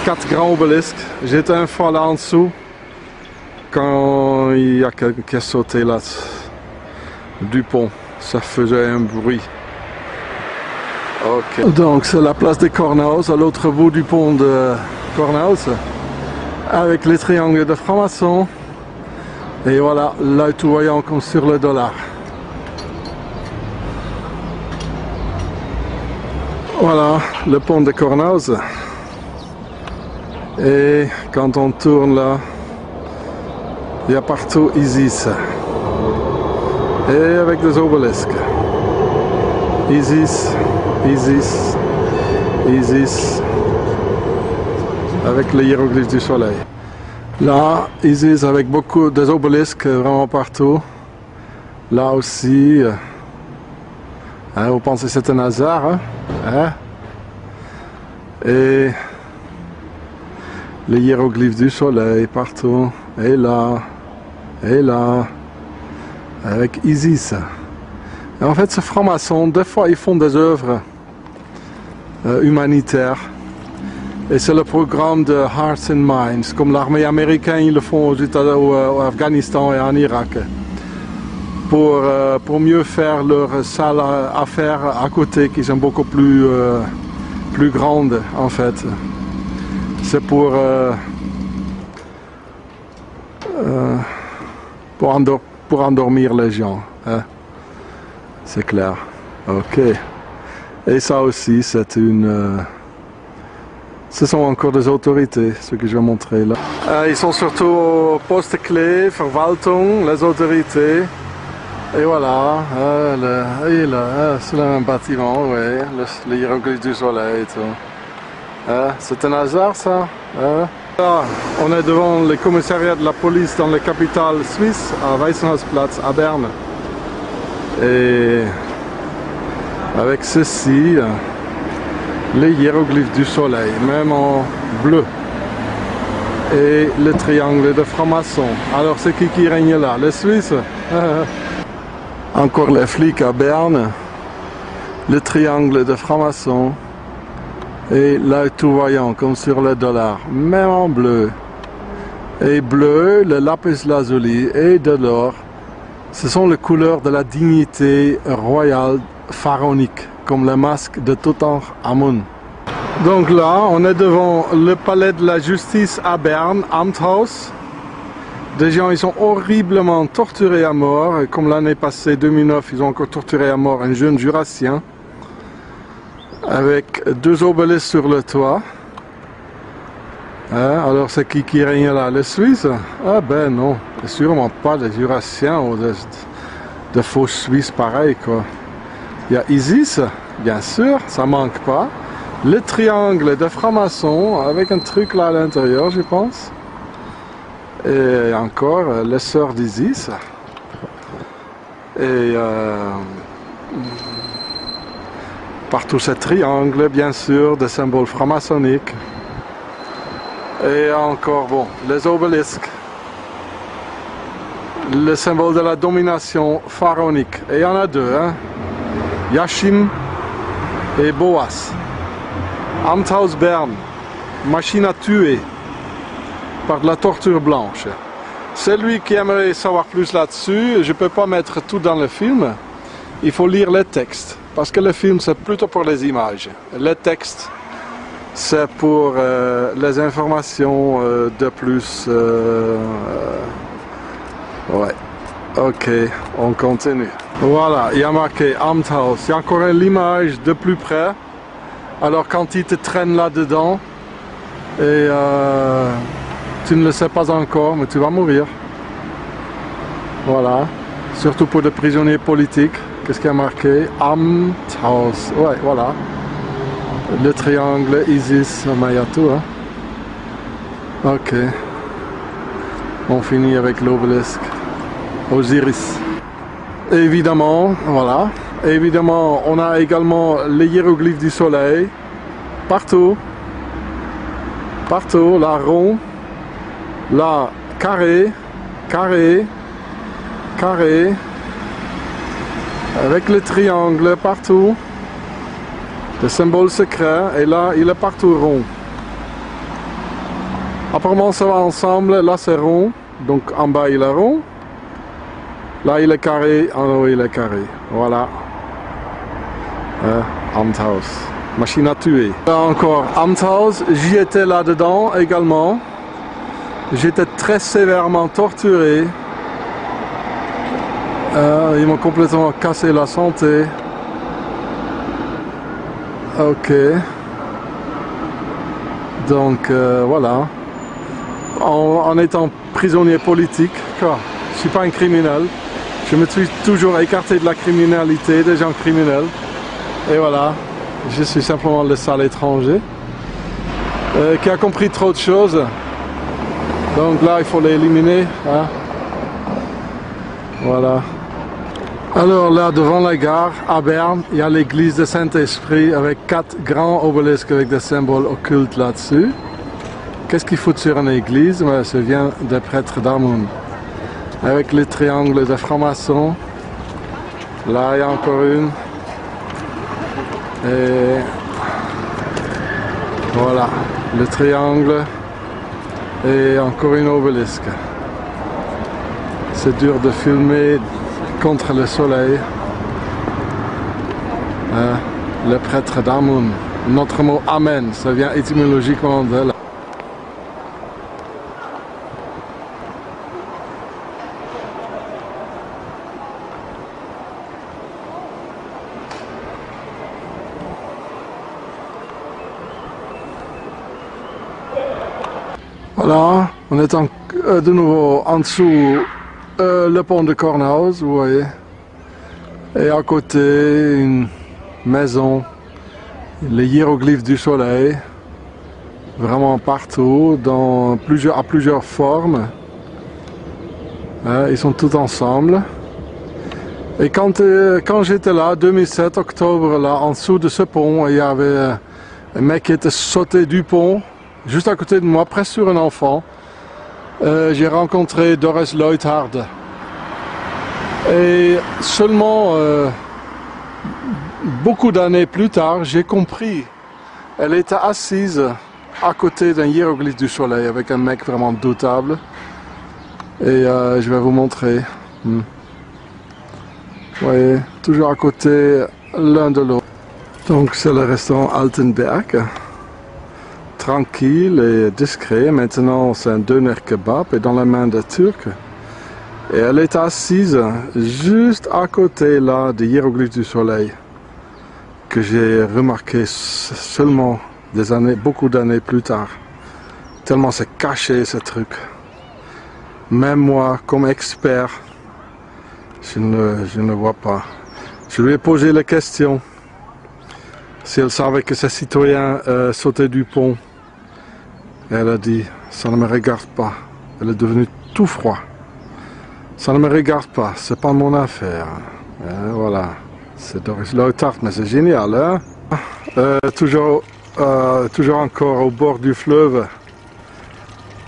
[SPEAKER 1] 4 grands obelisques. J'étais une fois là en dessous, quand il y a quelqu'un qui a sauté là du pont. Ça faisait un bruit. Ok. Donc c'est la place de Kornhaus, à l'autre bout du pont de Kornhaus, avec les triangles de francs-maçons. Et voilà, l'œil tout voyant comme sur le dollar. Voilà le pont de Kornhaus. Et quand on tourne là, il y a partout Isis. Et avec des obelisques. Isis, Isis, Isis. Avec les hiéroglyphes du soleil. Là, Isis avec beaucoup des obelisques vraiment partout. Là aussi. Hein, vous pensez que c'est un hasard, hein? Hein? Et les hiéroglyphes du soleil partout. Et là, avec Isis. Et en fait, ces francs-maçons, des fois, ils font des œuvres humanitaires. Et c'est le programme de Hearts and Minds, comme l'armée américaine, ils le font au Afghanistan et en Irak. Pour mieux faire leur salle à faire à côté, qui sont beaucoup plus grandes en fait. C'est pour endormir les gens. Hein? C'est clair. Ok. Et ça aussi, c'est une... ce sont encore des autorités, ce que je vais montrer là. Ils sont surtout au poste clé, Verwaltung, les autorités. Et voilà, c'est le même bâtiment, oui, le hiéroglyphe du soleil et tout. C'est un hasard ça. Là, on est devant le commissariat de la police dans la capitale suisse, à Weissenhausplatz, à Berne. Et avec ceci, les hiéroglyphes du soleil, même en bleu. Et le triangle de francs-maçons. Alors c'est qui règne là? Les Suisses? Encore les flics à Berne, le triangle de francs-maçons et l'œil tout voyant comme sur le dollar, même en bleu. Et bleu, le lapis lazuli et de l'or, ce sont les couleurs de la dignité royale pharaonique, comme le masque de Toutankhamon. Donc là, on est devant le palais de la justice à Berne, Amthaus. Des gens, ils sont horriblement torturés à mort, comme l'année passée, 2009, ils ont encore torturé à mort un jeune jurassien, avec 2 obelisques sur le toit. Hein, alors c'est qui règne là? Les Suisses? Ah ben non, sûrement pas les jurassiens ou de faux Suisses pareils quoi. Il y a Isis, bien sûr, ça manque pas. Le triangle de francs-maçons, avec un truc là à l'intérieur, je pense. Et encore les sœurs d'Isis. Et partout ces triangles, bien sûr, des symboles franc-maçonniques. Et encore, bon, les obelisques. le symbole de la domination pharaonique. Et il y en a deux, hein? Yachim et Boas. Amthaus Bern, machine à tuer par de la torture blanche. Celui qui aimerait savoir plus là-dessus, je ne peux pas mettre tout dans le film. Il faut lire les textes, parce que le film c'est plutôt pour les images. Les textes, c'est pour les informations de plus. Ouais, ok, on continue. Voilà, il y a marqué Amthaus. Il y a encore l'image de plus près. Alors quand il te traîne là-dedans, et tu ne le sais pas encore, mais tu vas mourir. Voilà, surtout pour des prisonniers politiques. Qu'est-ce qu'il y a marqué? Amthaus. Ouais, voilà. Le triangle, Isis, il y a tout, hein. Ok. On finit avec l'obélisque. Osiris. Évidemment, voilà. Évidemment, on a également les hiéroglyphes du soleil. Partout. Partout. Là, rond. Là, carré. Carré. Carré. Avec le triangle partout. Le symbole secret. Et là, il est partout rond. Apparemment, ça va ensemble. Là, c'est rond. Donc, en bas, il est rond. Là, il est carré. En haut, il est carré. Voilà. Amthaus. Machine à tuer. Là encore, Amthaus. J'y étais là-dedans également. J'étais très sévèrement torturé. Ils m'ont complètement cassé la santé. Ok. Donc, voilà. En étant prisonnier politique, quoi. Je ne suis pas un criminel. Je me suis toujours écarté de la criminalité, des gens criminels. Et voilà, je suis simplement le sale étranger qui a compris trop de choses. Donc là, il faut l'éliminer. Hein. Voilà. Alors là, devant la gare, à Berne, il y a l'église de Saint-Esprit avec 4 grands obélisques avec des symboles occultes là-dessus. Qu'est-ce qu'il faut sur une église? Ouais, ça vient des prêtres d'Amun. Avec les triangles de francs-maçons. Là, il y a encore une. Et voilà, le triangle. Et encore une obélisque. C'est dur de filmer contre le soleil. Le prêtre d'Amun. Notre mot Amen, ça vient étymologiquement de là. Voilà, on est de nouveau en dessous le pont de Kornhaus, vous voyez. Et à côté, une maison, les hiéroglyphes du soleil, vraiment partout, à plusieurs formes. Ils sont tous ensemble. Et quand j'étais là, 2007, octobre, là, en dessous de ce pont, il y avait un mec qui était sauté du pont. Juste à côté de moi, presque sur un enfant, j'ai rencontré Doris Leuthard. Et seulement beaucoup d'années plus tard, j'ai compris. Elle était assise à côté d'un hiéroglyphe du soleil avec un mec vraiment doutable. Et je vais vous montrer. Vous voyez, toujours à côté l'un de l'autre. Donc c'est le restaurant Altenberg. Tranquille et discret. Maintenant, c'est un doner kebab et dans la main de Turc. Et elle est assise juste à côté là des hiéroglyphes du soleil que j'ai remarqué seulement beaucoup d'années plus tard. Tellement c'est caché ce truc. Même moi, comme expert, je ne vois pas. Je lui ai posé la question si elle savait que ces citoyens sautaient du pont. Elle a dit, ça ne me regarde pas. Elle est devenue tout froid. Ça ne me regarde pas, c'est pas mon affaire. Et voilà, c'est Doris Leuthard, mais c'est génial, hein? Toujours encore au bord du fleuve,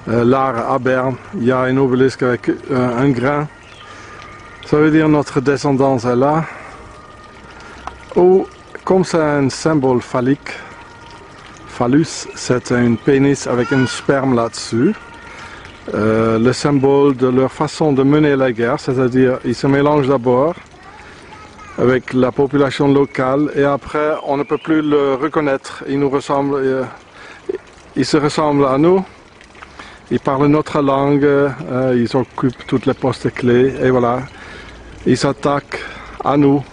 [SPEAKER 1] l'Aar à Berne, il y a un obélisque avec un grain Ça veut dire notre descendance est là. Ou, comme c'est un symbole phallique, phallus, c'est un pénis avec un sperme là-dessus. Le symbole de leur façon de mener la guerre, c'est-à-dire ils se mélangent d'abord avec la population locale et après on ne peut plus le reconnaître. Ils nous ressemblent, ils se ressemblent à nous, ils parlent notre langue, ils occupent toutes les postes clés et voilà, ils s'attaquent à nous,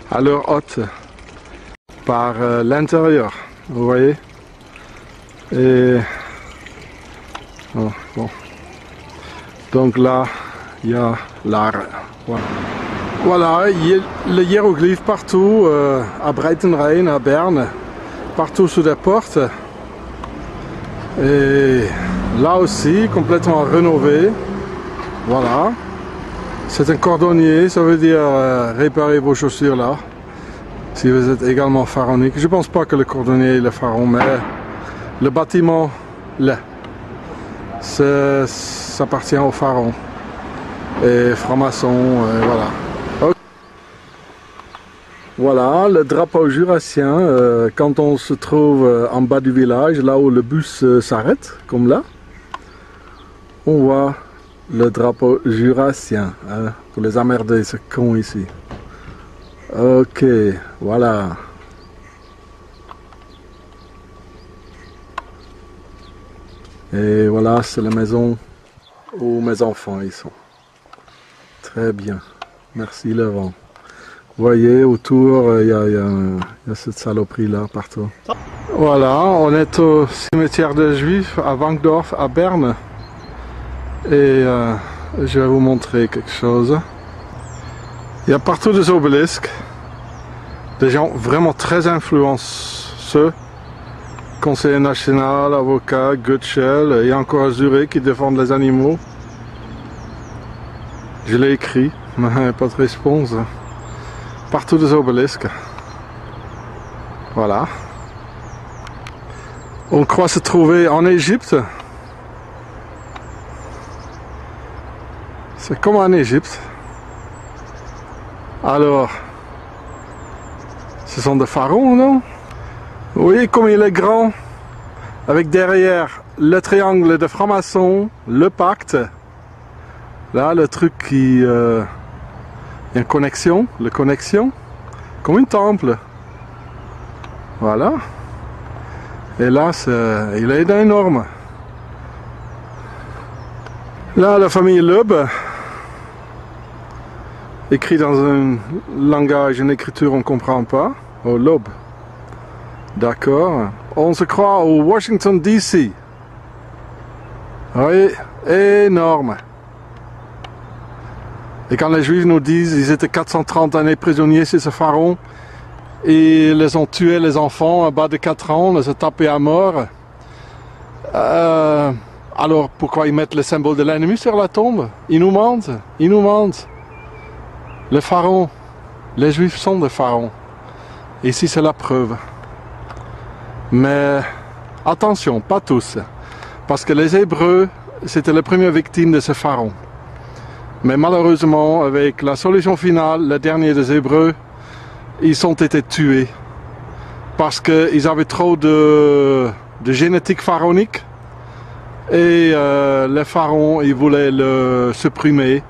[SPEAKER 1] à leur hôte, par l'intérieur, vous voyez. Et oh, bon. Donc là, il y a l'art. Voilà. Voilà, le hiéroglyphe partout, à Breitenrhein, à Berne, partout sous des portes. Et là aussi, complètement rénové. Voilà. C'est un cordonnier, ça veut dire réparer vos chaussures là. Si vous êtes également pharaonique. Je ne pense pas que le cordonnier est le pharaon, mais le bâtiment l'est. Ça appartient au pharaon. Et franc-maçon, voilà. Voilà, le drapeau jurassien, quand on se trouve en bas du village, là où le bus s'arrête, comme là, on voit le drapeau jurassien, hein, pour les emmerder, ce con ici. Ok, voilà. Et voilà, c'est la maison où mes enfants y sont. Très bien, merci le vent. Vous voyez, autour, il y a cette saloperie là partout. Voilà, on est au cimetière des Juifs à Wankdorf, à Berne. Et je vais vous montrer quelque chose. Il y a partout des obélisques. Des gens vraiment très influenceux. Conseiller national, avocat, Goetschel, et encore à Zurich qui défendent les animaux. Je l'ai écrit, mais pas de réponse. Partout des obélisques. Voilà. On croit se trouver en Égypte. C'est comme en Égypte. Alors, ce sont des pharaons, non? Vous voyez comme il est grand, avec derrière le triangle de franc-maçon, le pacte. Là, le truc qui... il y a une connexion, comme une temple. Voilà. Et là, il est énorme. Là, la famille Loeb, écrit dans un langage, une écriture on ne comprend pas. Oh, Loeb. D'accord. On se croit au Washington DC. Oui, énorme. Et quand les Juifs nous disent qu'ils étaient 430 années prisonniers chez ce pharaon, et ils les ont tués, les enfants, à bas de 4 ans, les ont tapés à mort. Alors pourquoi ils mettent le symbole de l'ennemi sur la tombe? Ils nous mentent, ils nous mentent. Le pharaon, les Juifs sont des pharaons. Ici c'est la preuve. Mais attention, pas tous. Parce que les Hébreux, c'était les premières victimes de ce pharaon. Mais malheureusement, avec la solution finale, les derniers des Hébreux, ils ont été tués. Parce qu'ils avaient trop de génétique pharaonique. Et les pharaons, ils voulaient le supprimer.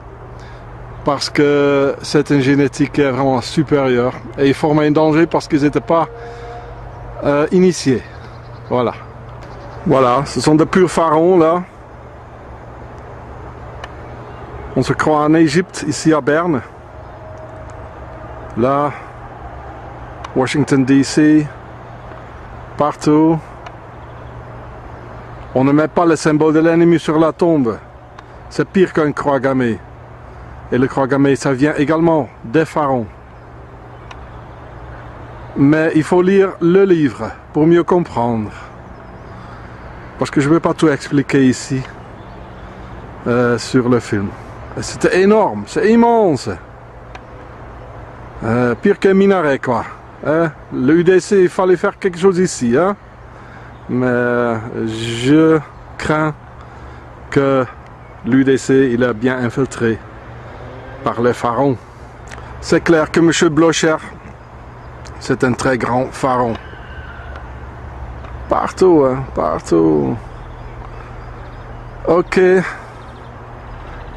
[SPEAKER 1] Parce que c'est une génétique vraiment supérieure. Et ils formaient un danger parce qu'ils n'étaient pas initiés. Voilà. Voilà, ce sont de purs pharaons là. On se croit en Égypte, ici à Berne. Là, Washington DC, partout. On ne met pas le symbole de l'ennemi sur la tombe. C'est pire qu'une croix gammée. Et le croix gammée, ça vient également des pharaons. Mais il faut lire le livre pour mieux comprendre. Parce que je ne vais pas tout expliquer ici sur le film. C'était énorme, c'est immense. Pire qu'un minaret, quoi. Le UDC, il fallait faire quelque chose ici. Hein? Mais je crains que l'UDC, il a bien infiltré par les pharaons. C'est clair que M. Blocher, c'est un très grand pharaon. Partout, hein, partout. Ok.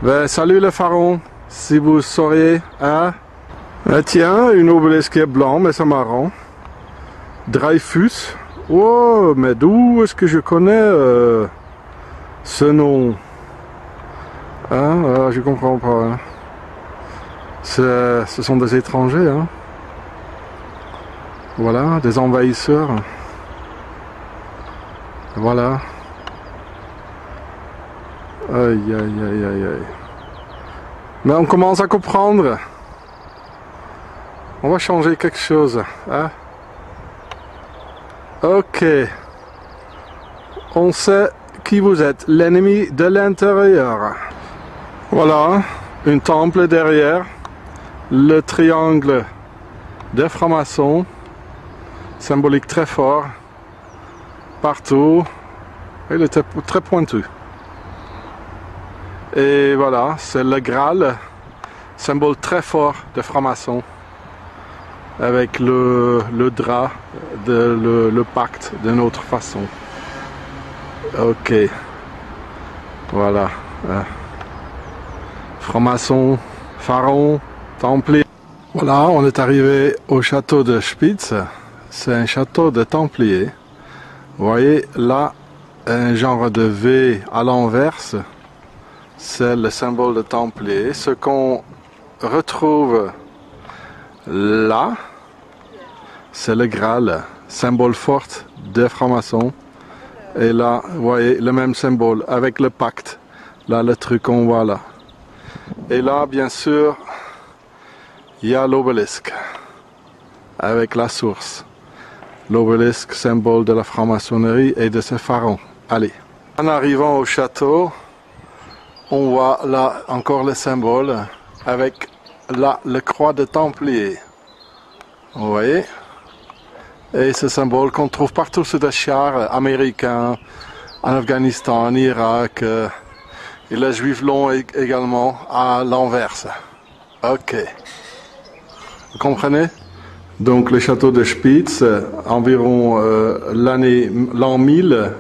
[SPEAKER 1] Ben, salut le pharaon, si vous sauriez, hein. Ah, tiens, une obélisque est blanc, mais c'est marrant. Dreyfus. Oh, mais d'où est-ce que je connais ce nom? Hein, je comprends pas. Hein. Ce sont des étrangers, hein. Voilà, des envahisseurs. Voilà. Aïe, aïe, aïe, aïe, aïe. Mais on commence à comprendre. On va changer quelque chose, hein. Ok. On sait qui vous êtes, l'ennemi de l'intérieur. Voilà, un temple derrière, le triangle des francs-maçons, symbolique très fort, partout, il était très pointu. Et voilà, c'est le Graal, symbole très fort des francs-maçons, avec le drap, le pacte d'une autre façon. Ok, voilà. Franc-maçon, pharaon, templier. Voilà, on est arrivé au château de Spitz. C'est un château de templiers. Vous voyez là, un genre de V à l'inverse. C'est le symbole de templier. Ce qu'on retrouve là, c'est le Graal, symbole fort des francs-maçons. Et là, vous voyez le même symbole avec le pacte. Là, le truc qu'on voit là. Et là, bien sûr, il y a l'obélisque avec la source. L'obélisque, symbole de la franc-maçonnerie et de ses pharaons. Allez. En arrivant au château, on voit là encore le symbole avec là le croix de Templier. Vous voyez? Et ce symbole qu'on trouve partout sur des chars américains, en Afghanistan, en Irak. Et les juifs l'ont également à l'Anvers. Ok. Vous comprenez? Donc le château de Spitz, environ l'an 1000,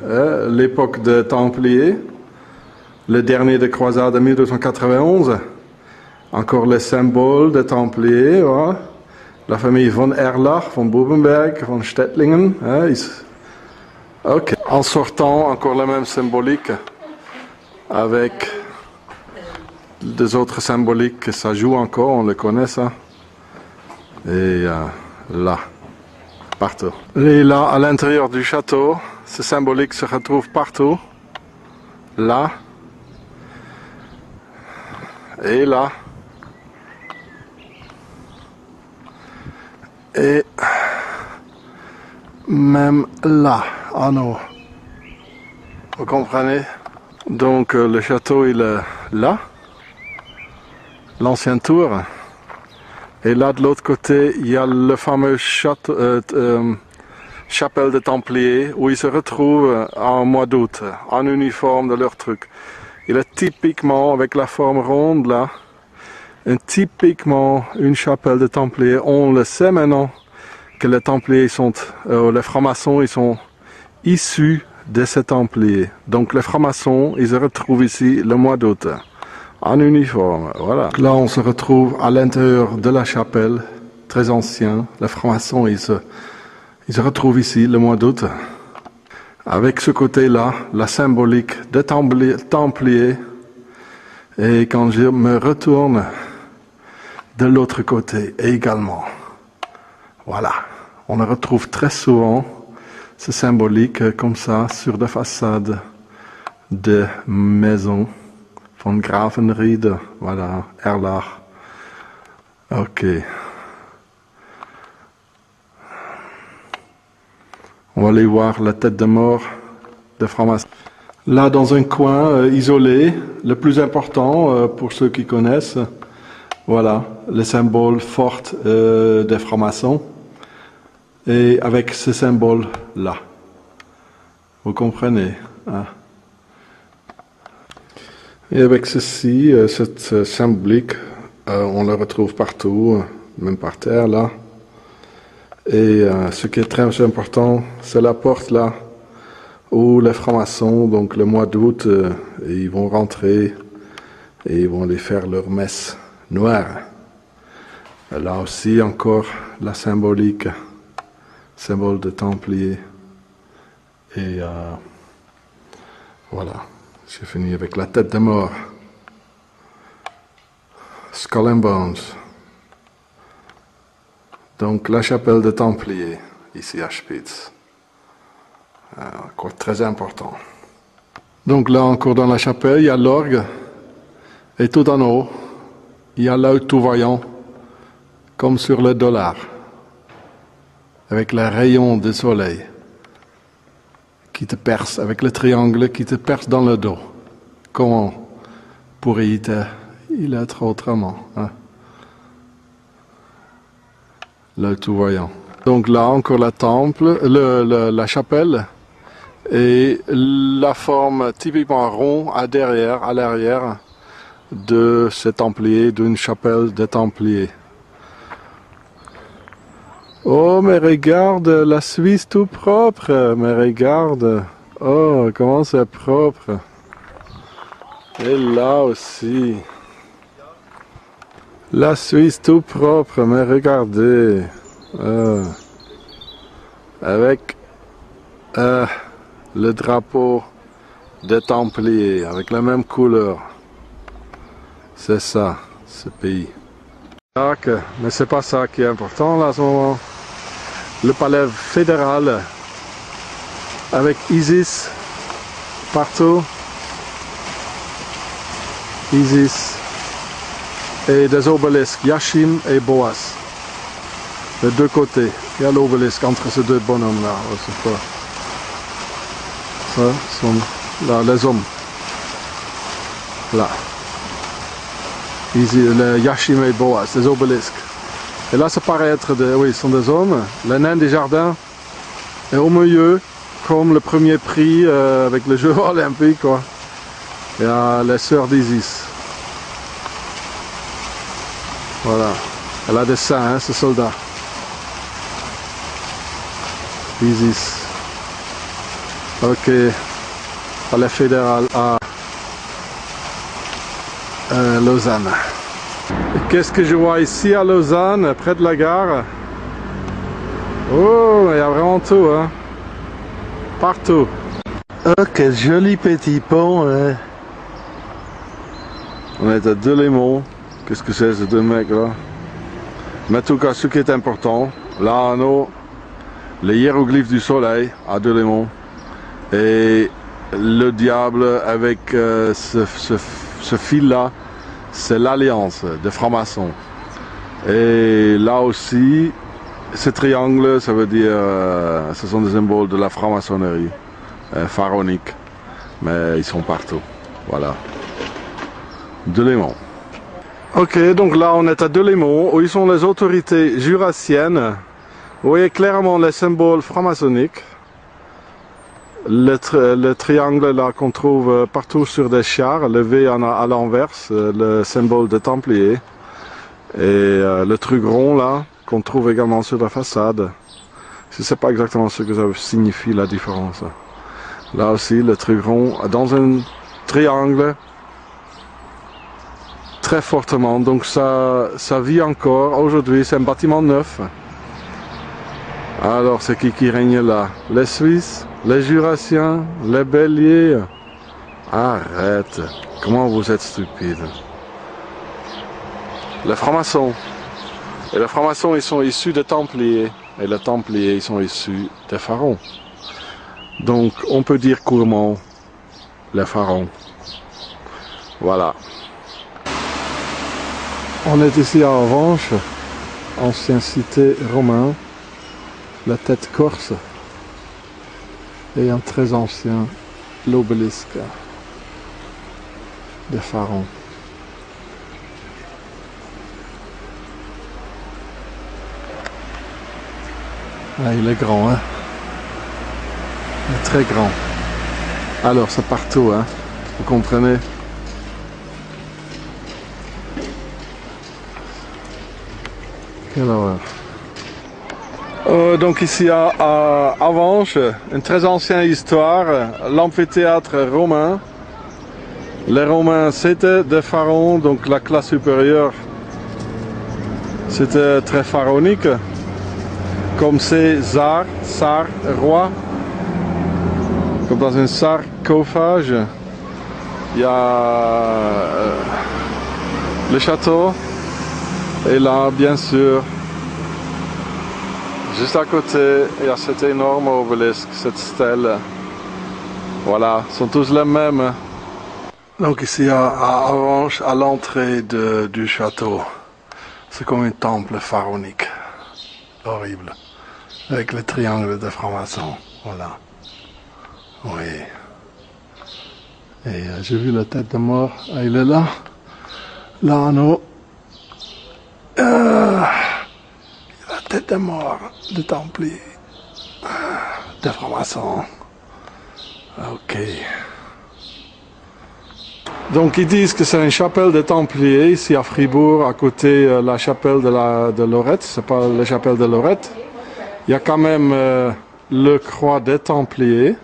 [SPEAKER 1] l'époque des Templiers, le dernier des croisades de 1291. Encore les symboles des Templiers, voilà. La famille von Erlach, von Bubenberg, von Stettlingen. Ok. En sortant, encore la même symbolique, avec des autres symboliques que ça joue encore, on le connaît ça. Et là, partout. Et là, à l'intérieur du château, ce symbolique se retrouve partout. Là. Et là. Et même là, ah non. Vous comprenez? Donc le château il est là, l'ancienne tour. Et là de l'autre côté, il y a le fameux château, chapelle des Templiers où ils se retrouvent en mois d'août, en uniforme de leur truc. Il est typiquement, avec la forme ronde là, typiquement une chapelle de Templiers. On le sait maintenant que les Templiers sont, les francs-maçons, ils sont issus de ces Templiers. Donc les francs-maçons, ils se retrouvent ici le mois d'août, en uniforme. Voilà. Là, on se retrouve à l'intérieur de la chapelle, très ancien. Les francs-maçons, ils se retrouvent ici le mois d'août. Avec ce côté-là, la symbolique des Templiers. Et quand je me retourne de l'autre côté également. Voilà. On le retrouve très souvent, ce symbolique comme ça, sur des façades de maisons. Von Grafenried, voilà, Erlach. Ok. On va aller voir la tête de mort de francs-maçons. Là, dans un coin isolé, le plus important pour ceux qui connaissent, voilà, le symbole fort des francs-maçons. Et avec ce symbole-là. Vous comprenez, hein? Et avec ceci, cette symbolique On le retrouve partout, même par terre là. Et ce qui est très important, c'est la porte là, où les francs-maçons, donc le mois d'août, ils vont rentrer et ils vont aller faire leur messe noire. Et là aussi encore la symbolique, symbole de Templier. Et voilà, j'ai fini avec la tête de mort. Skull and Bones. Donc la chapelle de Templier, ici à Spitz. Quoi très important. Donc là encore dans la chapelle, il y a l'orgue. Et tout en haut, il y a l'œil tout voyant, comme sur le dollar, avec les rayons du soleil qui te perce, avec le triangle qui te perce dans le dos. Comment pourrait-il être autrement, hein? L'œil tout voyant. Donc là encore la temple, la chapelle, et la forme typiquement ronde à l'arrière de ce templier, d'une chapelle de templiers. Oh, mais regarde, la Suisse tout propre, mais regarde, oh, comment c'est propre. Et là aussi, la Suisse tout propre, mais regardez, avec le drapeau des Templiers, avec la même couleur. C'est ça, ce pays. Mais c'est pas ça qui est important là à ce moment. Le palais fédéral avec Isis partout. Isis et des obélisques, Yashim et Boas. De deux côtés. Il y a l'obélisque entre ces deux bonhommes là. Ça sont là les hommes. Là. Ici, le Yashim et Boas, les obélisques. Et là, ça paraît être oui, ce sont des hommes, les nains des jardins. Et au milieu, comme le premier prix avec les Jeux olympiques, quoi. Il y a les sœurs d'Isis. Voilà. Elle a des seins, hein, ce soldat. Isis. Ok. Palais fédéral à Lausanne. Qu'est-ce que je vois ici à Lausanne, près de la gare? Oh, il y a vraiment tout, hein. Partout. Oh, quel joli petit pont, hein. On est à Delémont. Qu'est-ce que c'est ces deux mecs là? Mais en tout cas, ce qui est important, là en haut, les hiéroglyphes du soleil à Delémont. Et le diable avec ce fil là, c'est l'alliance des francs-maçons. Et là aussi, ce triangle, ça veut dire, ce sont des symboles de la franc-maçonnerie pharaonique. Mais ils sont partout. Voilà. Delémont. Ok, donc là on est à Delémont, où ils sont les autorités jurassiennes. Vous voyez clairement les symboles francs-maçonniques. Le triangle là qu'on trouve partout sur des chars, le V à l'envers, le symbole de Templier. Et le truc rond là, qu'on trouve également sur la façade. Je ne sais pas exactement ce que ça signifie la différence. Là aussi, le truc rond dans un triangle. Très fortement, donc ça vit encore. Aujourd'hui, c'est un bâtiment neuf. Alors, c'est qui règne là? Les Suisses, les Jurassiens, les Béliers. Arrête, comment vous êtes stupides. Les francs-maçons. Et les francs-maçons, ils sont issus des Templiers. Et les Templiers, ils sont issus des pharaons. Donc, on peut dire couramment les pharaons. Voilà. On est ici à Orange, ancienne cité romaine, la tête corse et un très ancien l'obélisque des pharaons. Ah, il est grand, hein? Il est très grand. Alors, c'est partout, hein? Vous comprenez? Quelle horreur. Donc ici à Avenches, une très ancienne histoire, l'amphithéâtre romain. Les Romains c'était des pharaons, donc la classe supérieure c'était très pharaonique, comme César, tsar, roi, comme dans un sarcophage. Il y a le château, et là bien sûr, juste à côté, il y a cet énorme obélisque, cette stèle. Voilà, ils sont tous les mêmes. Donc ici à Avenches, à l'entrée du château, c'est comme un temple pharaonique, horrible, avec le triangle de franc-maçon, voilà. Oui. Et j'ai vu la tête de mort, ah, il est là, l'anneau. La tête de mort, de templier, de franc-maçon. Ok. Donc ils disent que c'est une chapelle des Templiers ici à Fribourg, à côté de la chapelle de Lorette. C'est pas la chapelle de Lorette. Il y a quand même le croix des Templiers,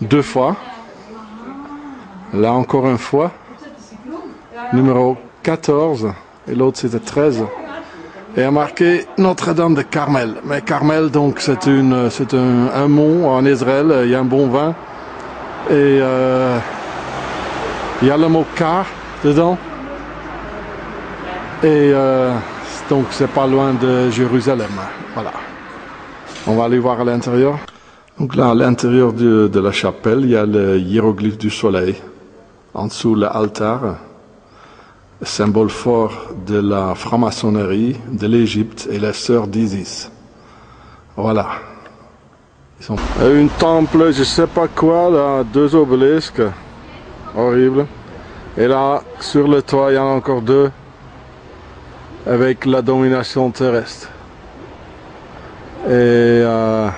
[SPEAKER 1] 2 fois. Là encore une fois, numéro 14, et l'autre c'était 13. Et il y a marqué Notre-Dame de Carmel. Mais Carmel, donc c'est un mont en Israël, il y a un bon vin. Et il y a le mot car dedans. Et donc c'est pas loin de Jérusalem. Voilà. On va aller voir à l'intérieur. Donc là, à l'intérieur de la chapelle, il y a le hiéroglyphe du soleil. En dessous, l'altar. Symbole fort de la franc-maçonnerie, de l'Égypte et les sœurs d'Isis. Voilà. Une temple, je sais pas quoi, là, 2 obélisques. Horrible. Et là, sur le toit, il y en a encore 2 avec la domination terrestre. Et là,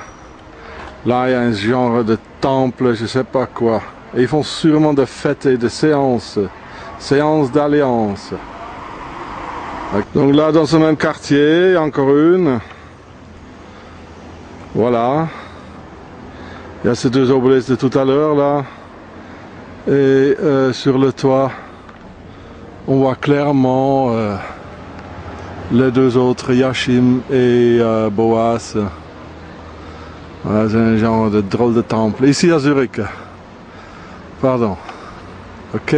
[SPEAKER 1] il y a un genre de temple, je sais pas quoi. Et ils font sûrement des fêtes et des séances d'alliance. Donc là, dans ce même quartier, encore une. Voilà. Il y a ces 2 obelisques de tout à l'heure, là. Et sur le toit, on voit clairement les 2 autres, Yachim et Boas. Voilà, c'est un genre de drôle de temple. Ici à Zurich. Pardon. Ok.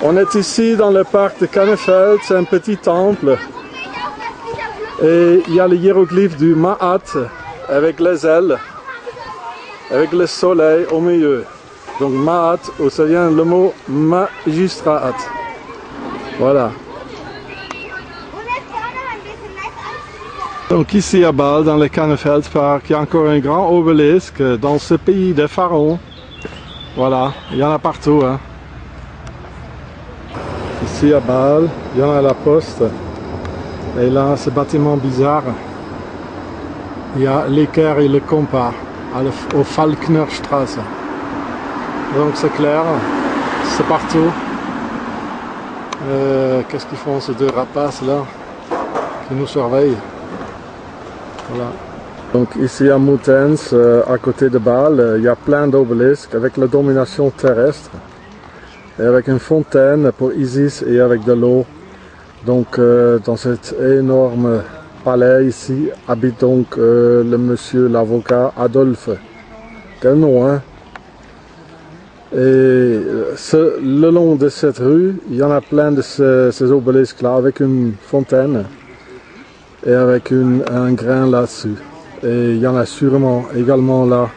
[SPEAKER 1] On est ici dans le parc de Kannefeld, c'est un petit temple. Et il y a le hiéroglyphe du Ma'at avec les ailes, avec le soleil au milieu. Donc Ma'at, où ça vient le mot magistrat. Voilà. Donc ici à Bâle, dans le Kannefeld Park, il y a encore un grand obélisque dans ce pays des pharaons. Voilà, il y en a partout. Hein. Ici à Bâle, il y en a à la poste. Et là, ce bâtiment bizarre, il y a l'équerre et le compas au Falknerstrasse. Donc c'est clair, c'est partout. Qu'est-ce qu'ils font ces 2 rapaces là qui nous surveillent? Voilà. Donc ici à Muttenz, à côté de Bâle, il y a plein d'obélisques avec la domination terrestre. Et avec une fontaine pour Isis et avec de l'eau. Donc dans cet énorme palais ici habite donc le monsieur l'avocat Adolphe. Quel nom, hein? Et le long de cette rue, il y en a plein de ces obélisques là avec une fontaine et avec un grain là-dessus. Et il y en a sûrement également là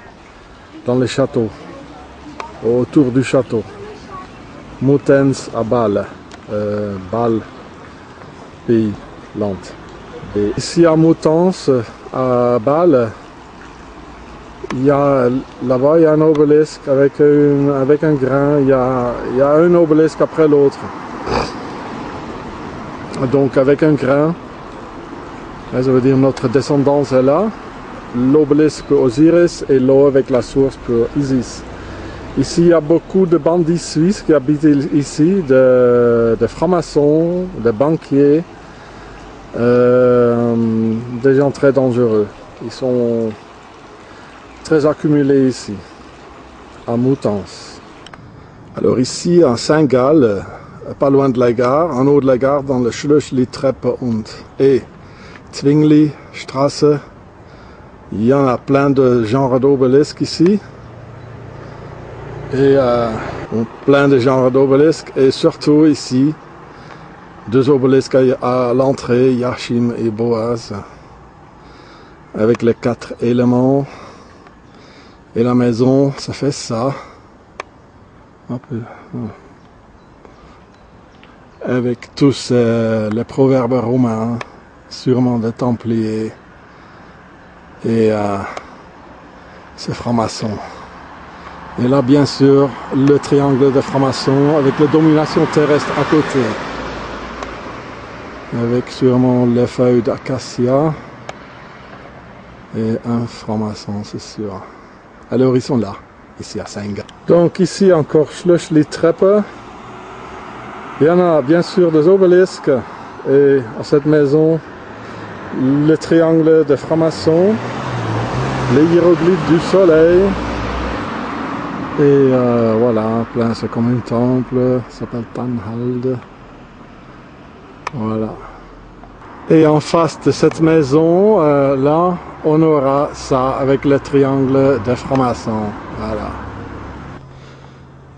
[SPEAKER 1] dans les châteaux, autour du château. Muttenz à Bâle, Bâle, pays lente. Et ici à Muttenz, à Bâle, là-bas il y a un obélisque avec un grain, il y a un obélisque après l'autre. Donc avec un grain, ça veut dire notre descendance est là. l'obélisque Osiris et l'eau avec la source pour Isis. Ici, il y a beaucoup de bandits suisses qui habitent ici, de francs-maçons, de banquiers, des gens très dangereux. Ils sont très accumulés ici, à Moutances. Alors ici, à Saint-Gall, pas loin de la gare, en haut de la gare, dans le Schlössli-Treppe et Zwingli-Straße, il y en a plein de genres d'obélisques ici. Et plein de genres d'obélisques. Et surtout ici, deux obélisques à l'entrée, Yachim et Boaz. Avec les 4 éléments. Et la maison, ça fait ça. Un peu. Avec tous les proverbes romains, sûrement des Templiers. Et ces francs-maçons. Et là, bien sûr, le triangle de francs-maçons avec la domination terrestre à côté. Avec sûrement les feuilles d'acacia. Et un franc-maçon, c'est sûr. Alors, ils sont là, ici à Saint-Gall. Donc, ici encore Schlössli-Treppe. Il y en a bien sûr des obélisques. Et à cette maison, le triangle de francs-maçons. Les hiéroglyphes du soleil. Et voilà, plein, c'est comme un temple, ça s'appelle Tannhald. Voilà. Et en face de cette maison, là, on aura ça avec le triangle des francs-maçons. Voilà.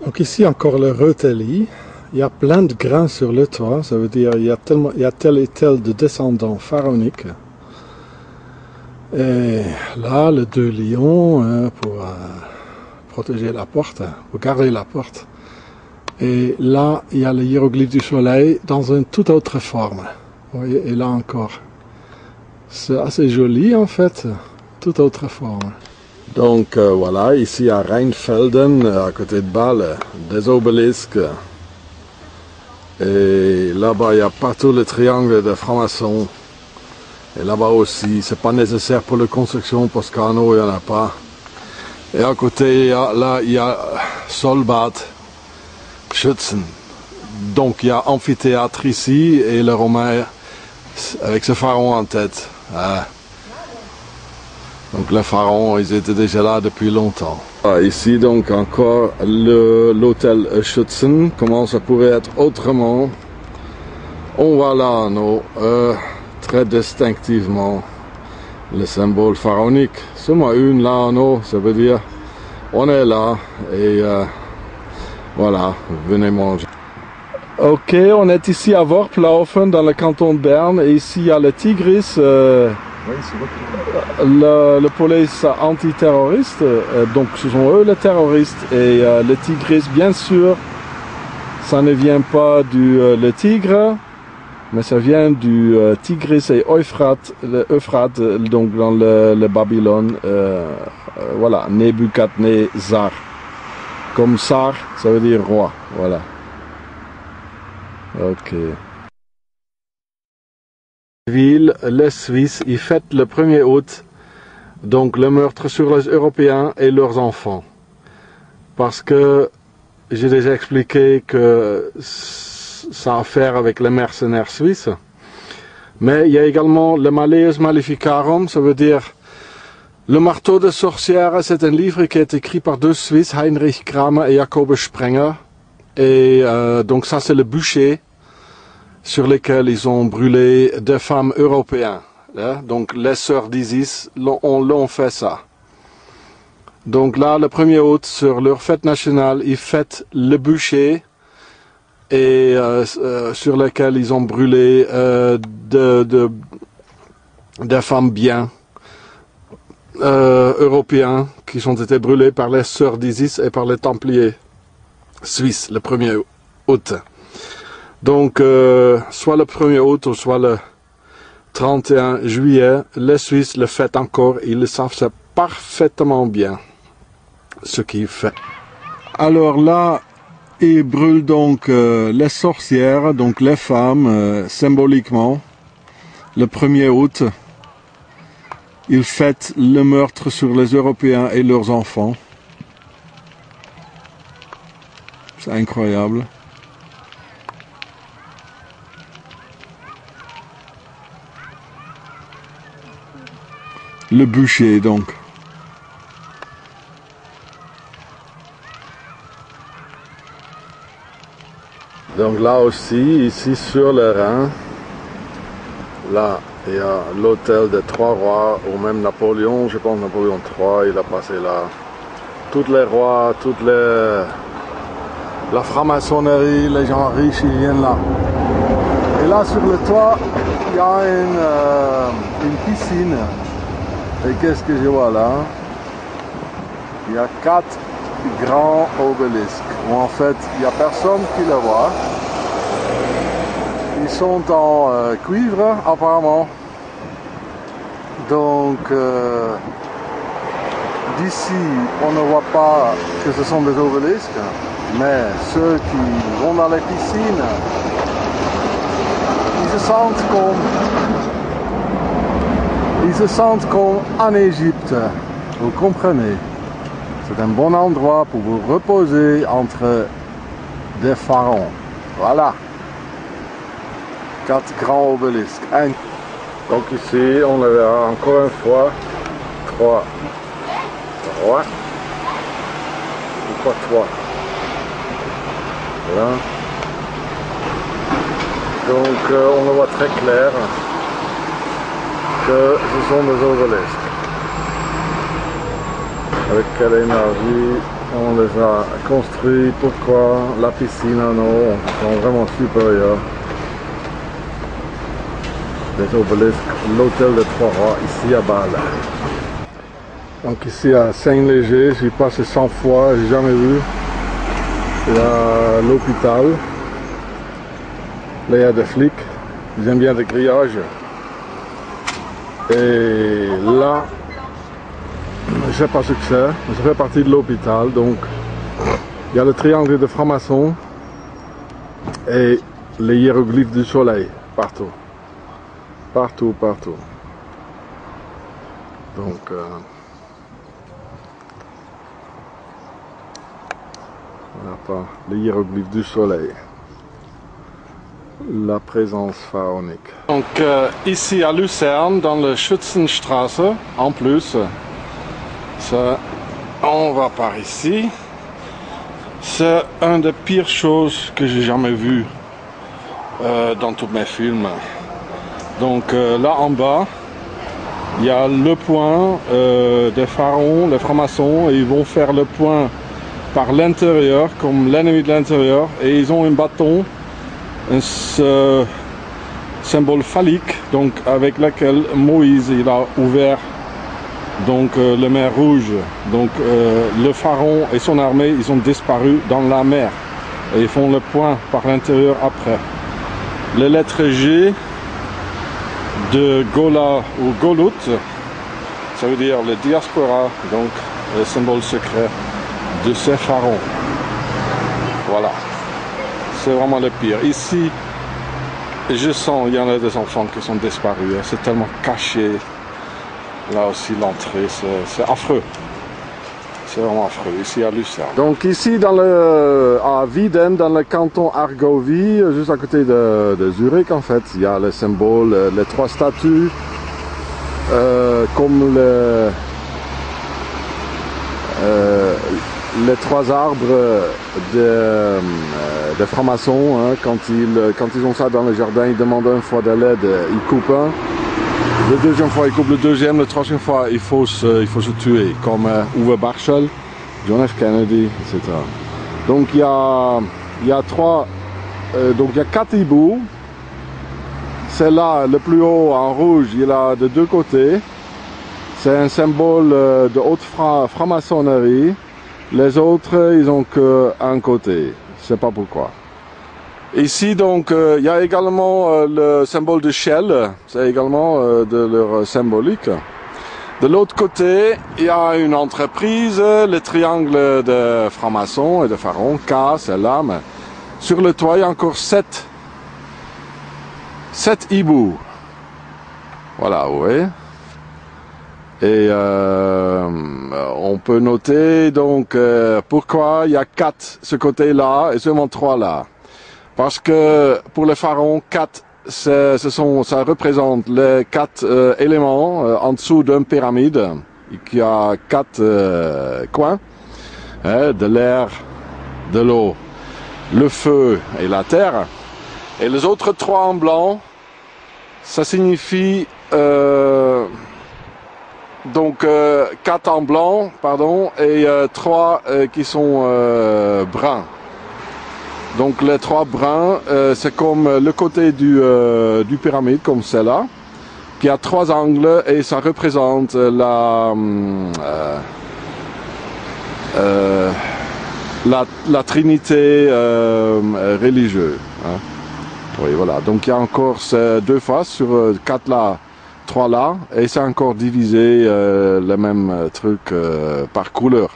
[SPEAKER 1] Donc ici encore le Röteli. Il y a plein de grains sur le toit, ça veut dire il y a tel et tel de descendants pharaoniques. Et là, le 2 lions pour protéger la porte, pour garder la porte. Et là, il y a le hiéroglyphe du soleil dans une toute autre forme. Vous voyez, et là encore. C'est assez joli en fait, toute autre forme. Donc voilà, ici à Rheinfelden, à côté de Bâle, des obélisques. Et là-bas, il y a partout le triangle de francs-maçons. Et là-bas aussi, c'est pas nécessaire pour la construction parce qu'en haut, il n'y en a pas. Et à côté, là, il y a Solbad, Schützen. Donc, il y a amphithéâtre ici et le Romain avec ce pharaon en tête. Donc, les pharaons, ils étaient déjà là depuis longtemps. Ici, donc, encore l'hôtel Schützen. Comment ça pourrait être autrement? On voit là, très distinctivement, le symbole pharaonique. Seulement une là en haut, ça veut dire on est là et voilà, venez manger. Ok, on est ici à Worplaufen dans le canton de Berne et ici il y a le Tigris, le police antiterroriste, donc ce sont eux les terroristes et le Tigris bien sûr, ça ne vient pas du le tigre. Mais ça vient du Tigris et Euphrates, donc dans le Babylone, voilà, Nebuchadnezzar. Comme Sar, ça veut dire roi, voilà. Ok. Les Suisses, ils fêtent le 1er août, donc le meurtre sur les Européens et leurs enfants. Parce que j'ai déjà expliqué que ça a à faire avec les mercenaires suisses. Mais il y a également le Malleus Maleficarum, ça veut dire le marteau de sorcière. C'est un livre qui est écrit par deux Suisses, Heinrich Kramer et Jacobus Sprenger. Et donc ça c'est le bûcher sur lequel ils ont brûlé des femmes européennes. Hein? Donc les sœurs d'Isis l'ont fait ça. Donc là, le 1er août, sur leur fête nationale, ils fêtent le bûcher et sur lequel ils ont brûlé des femmes bien européens qui ont été brûlés par les sœurs d'Isis et par les Templiers suisses le 1er août. Donc, soit le 1er août ou soit le 31 juillet, les Suisses le fêtent encore. Ils le savent ça parfaitement bien, ce qu'ils font. Alors là, ils brûlent donc les sorcières, donc les femmes, symboliquement, le 1er août. Ils fêtent le meurtre sur les Européens et leurs enfants. C'est incroyable. Le bûcher donc. Donc là aussi, ici sur le Rhin, là il y a l'hôtel des Trois Rois, ou même Napoléon, je pense Napoléon III, il a passé là. Tous les rois, la franc-maçonnerie, les gens riches, ils viennent là. Et là sur le toit, il y a une piscine. Et qu'est-ce que je vois là? Il y a 4 grands obélisques, où en fait il n'y a personne qui le voit. Ils sont en cuivre apparemment. Donc d'ici on ne voit pas que ce sont des obélisques, mais ceux qui vont dans les piscines, ils se sentent comme en Égypte, vous comprenez. C'est un bon endroit pour vous reposer entre des pharaons. Voilà. 4 grands obélisques. Donc ici, on le verra encore une fois. 3 rois. Pourquoi 3? Voilà. Donc on le voit très clair que ce sont des obélisques. Avec quelle énergie on les a construits, pourquoi la piscine en eau, sont vraiment supérieurs. Des obélisques, l'hôtel des Trois Rois ici à Bâle. Donc ici à Saint-Léger, j'y passé 100 fois, j'ai jamais vu. Il y a l'hôpital. Là il y a des flics, ils aiment bien des grillages. Et là, je ne sais pas ce que c'est, mais ça fait partie de l'hôpital. Donc il y a le triangle de franc-maçon et les hiéroglyphes du soleil partout. Partout. Donc voilà, les hiéroglyphes du soleil. La présence pharaonique. Donc ici à Lucerne, dans le Schützenstraße, en plus, ça, on va par ici. C'est une des pires choses que j'ai jamais vues dans tous mes films. Donc là en bas, il y a le point des pharaons, les francs-maçons, et ils vont faire le point par l'intérieur, comme l'ennemi de l'intérieur, et ils ont un bâton, un symbole phallique, donc avec lequel Moïse il a ouvert donc la mer Rouge. Donc le pharaon et son armée, ils ont disparu dans la mer, et ils font le point par l'intérieur après. Les lettres G de Gola ou Golut, ça veut dire le diaspora, donc le symbole secret de ces pharaons. Voilà, c'est vraiment le pire. Ici, je sens, il y en a des enfants qui sont disparus, c'est tellement caché. Là aussi l'entrée, c'est affreux. C'est vraiment affreux, ici à Lucerne. Donc ici à Wieden, dans le canton Argovie, juste à côté de Zurich en fait, il y a le symbole, les 3 statues, comme les 3 arbres des francs-maçons. Hein, quand ils ont ça dans le jardin, ils demandent une fois de l'aide, ils coupent un. La deuxième fois, il coupe le deuxième. La troisième fois, il faut se tuer, comme Uwe Barschel, John F. Kennedy, etc. Donc il y a 4 hiboux. C'est là, le plus haut en rouge, il a de 2 côtés. C'est un symbole de haute franc-maçonnerie. Les autres, ils ont qu'un côté. Je ne sais pas pourquoi. Ici donc il y a également le symbole de Shell, c'est également de leur symbolique. De l'autre côté, il y a une entreprise, le triangle de francs-maçons et de pharaons, K, c'est là, mais sur le toit il y a encore 7 hiboux. Voilà, vous voyez. Et on peut noter donc pourquoi il y a 4 ce côté-là et seulement 3 là. Parce que pour le pharaon, 4, ça représente les 4 éléments en dessous d'une pyramide qui a 4 coins, de l'air, de l'eau, le feu et la terre. Et les autres 3 en blanc, ça signifie donc 4 en blanc, pardon, et 3 qui sont bruns. Donc les 3 bruns, c'est comme le côté du pyramide, comme celle-là, qui a 3 angles et ça représente la trinité religieuse. Hein. Oui, voilà. Donc il y a encore ces 2 faces sur 4 là, 3 là, et c'est encore divisé le même truc par couleur.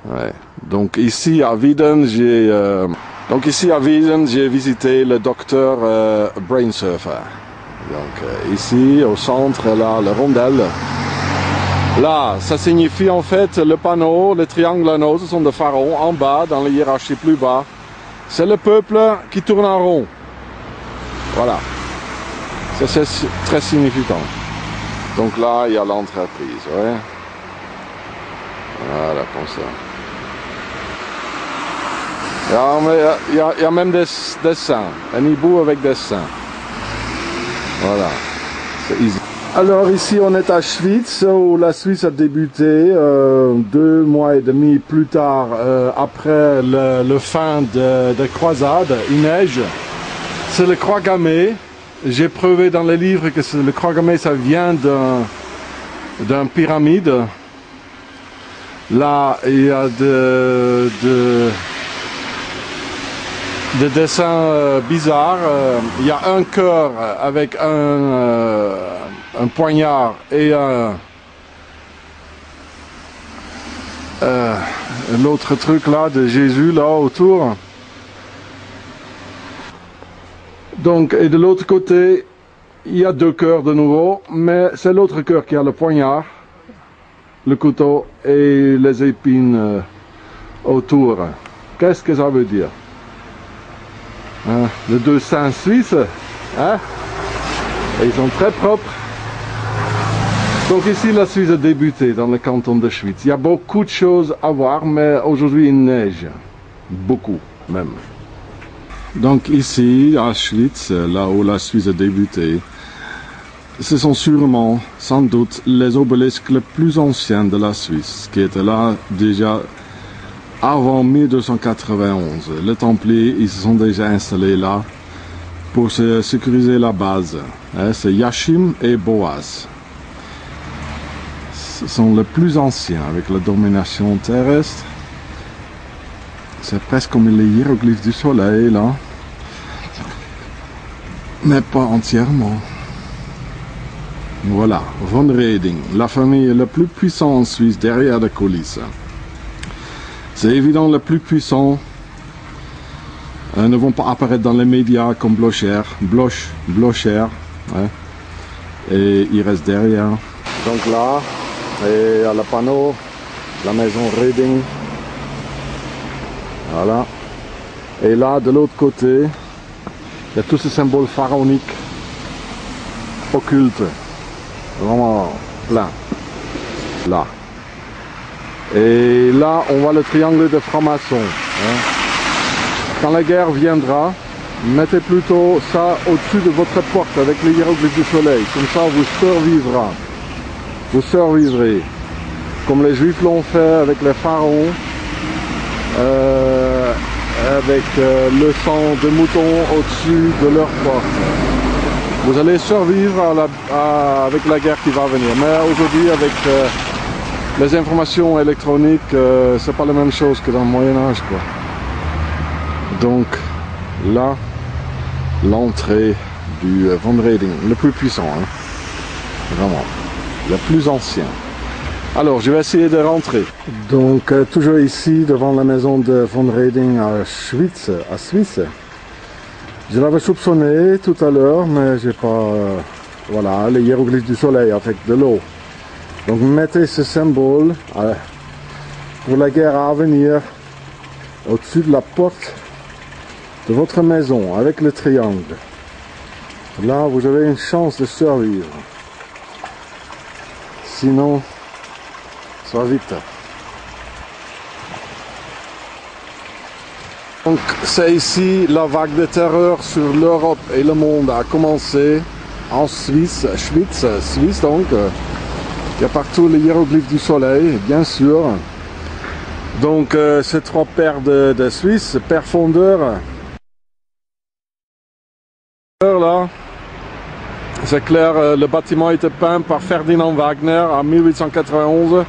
[SPEAKER 1] Ouais. Donc ici à Wieden, j'ai visité le docteur Brainsurfer. Donc ici au centre, là, le rondelle. Là, ça signifie en fait le panneau, le triangle anneau, ce sont des pharaons. En bas, dans la hiérarchie plus bas, c'est le peuple qui tourne en rond. Voilà. Ça c'est très significant. Donc là, il y a l'entreprise, ouais. Voilà, comme ça. Il y a même des dessins, un hibou avec des dessins. Voilà, c'est easy. Alors ici on est à Schwyz, où la Suisse a débuté 2 mois et demi plus tard, après le fin de croisade, il neige. C'est le croix gammée. J'ai prouvé dans le livre que le croix gammée ça vient d'un pyramide. Là il y a des dessins bizarres. Il y a un cœur avec un poignard et l'autre truc là de Jésus là autour. Donc, et de l'autre côté, il y a 2 cœurs de nouveau, mais c'est l'autre cœur qui a le poignard, le couteau et les épines autour. Qu'est-ce que ça veut dire? Hein? Les 2 saints suisses, hein? Et ils sont très propres. Donc ici, la Suisse a débuté dans le canton de Schwyz. Il y a beaucoup de choses à voir, mais aujourd'hui il neige. Beaucoup, même. Donc ici, à Schwyz, là où la Suisse a débuté, ce sont sûrement, sans doute, les obélisques les plus anciens de la Suisse, qui étaient là déjà avant 1291. Les Templiers, ils se sont déjà installés là pour sécuriser la base. C'est Yachim et Boaz. Ce sont les plus anciens avec la domination terrestre. C'est presque comme les hiéroglyphes du soleil là. Mais pas entièrement. Voilà, Von Reding, la famille la plus puissante en Suisse derrière les coulisses. C'est évident, les plus puissants ne vont pas apparaître dans les médias comme Blocher, ouais, et ils restent derrière. Donc là, et à la panneau, la maison Reding, voilà. Et là, de l'autre côté, il y a tous ces symboles pharaoniques occultes, vraiment plein, là. Et là, on voit le triangle de franc-maçon. Hein. Quand la guerre viendra, mettez plutôt ça au-dessus de votre porte avec les hiéroglyphes du soleil. Comme ça, vous survivrez. Comme les Juifs l'ont fait avec les pharaons, avec le sang de mouton au-dessus de leur porte. Vous allez survivre avec la guerre qui va venir. Mais aujourd'hui, avec les informations électroniques, c'est pas la même chose que dans le Moyen-Âge, quoi. Donc, là, l'entrée du Von Reding, le plus puissant, hein. Vraiment, le plus ancien. Alors, je vais essayer de rentrer. Donc, toujours ici, devant la maison de Von Reding à Schwyz, à Suisse. Je l'avais soupçonné tout à l'heure, mais j'ai pas... voilà, les hiéroglyphes du soleil avec de l'eau. Donc mettez ce symbole pour la guerre à venir au-dessus de la porte de votre maison avec le triangle. Là, vous avez une chance de survivre. Sinon, ça va vite. Donc, c'est ici la vague de terreur sur l'Europe et le monde a commencé en Suisse, Suisse donc. Il y a partout les hiéroglyphes du soleil, bien sûr. Donc, ces trois pères de Suisse, père fondeur. Là, c'est clair, le bâtiment a été peint par Ferdinand Wagner en 1891.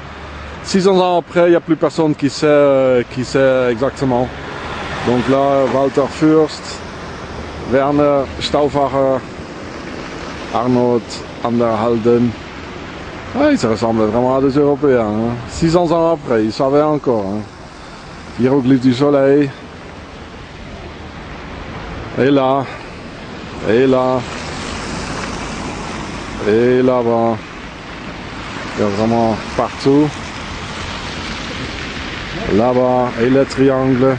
[SPEAKER 1] 600 ans après, il n'y a plus personne qui sait exactement. Donc là, Walter Fürst, Werner Stauffacher, Arnold Anderhalden. Ouais, ils se ressemblent vraiment à des Européens. Hein. 600 ans après, ils savaient encore. Hein. Hiéroglyphe du soleil. Et là. Et là. Et là-bas. Il y a vraiment partout. Là-bas. Et le triangle.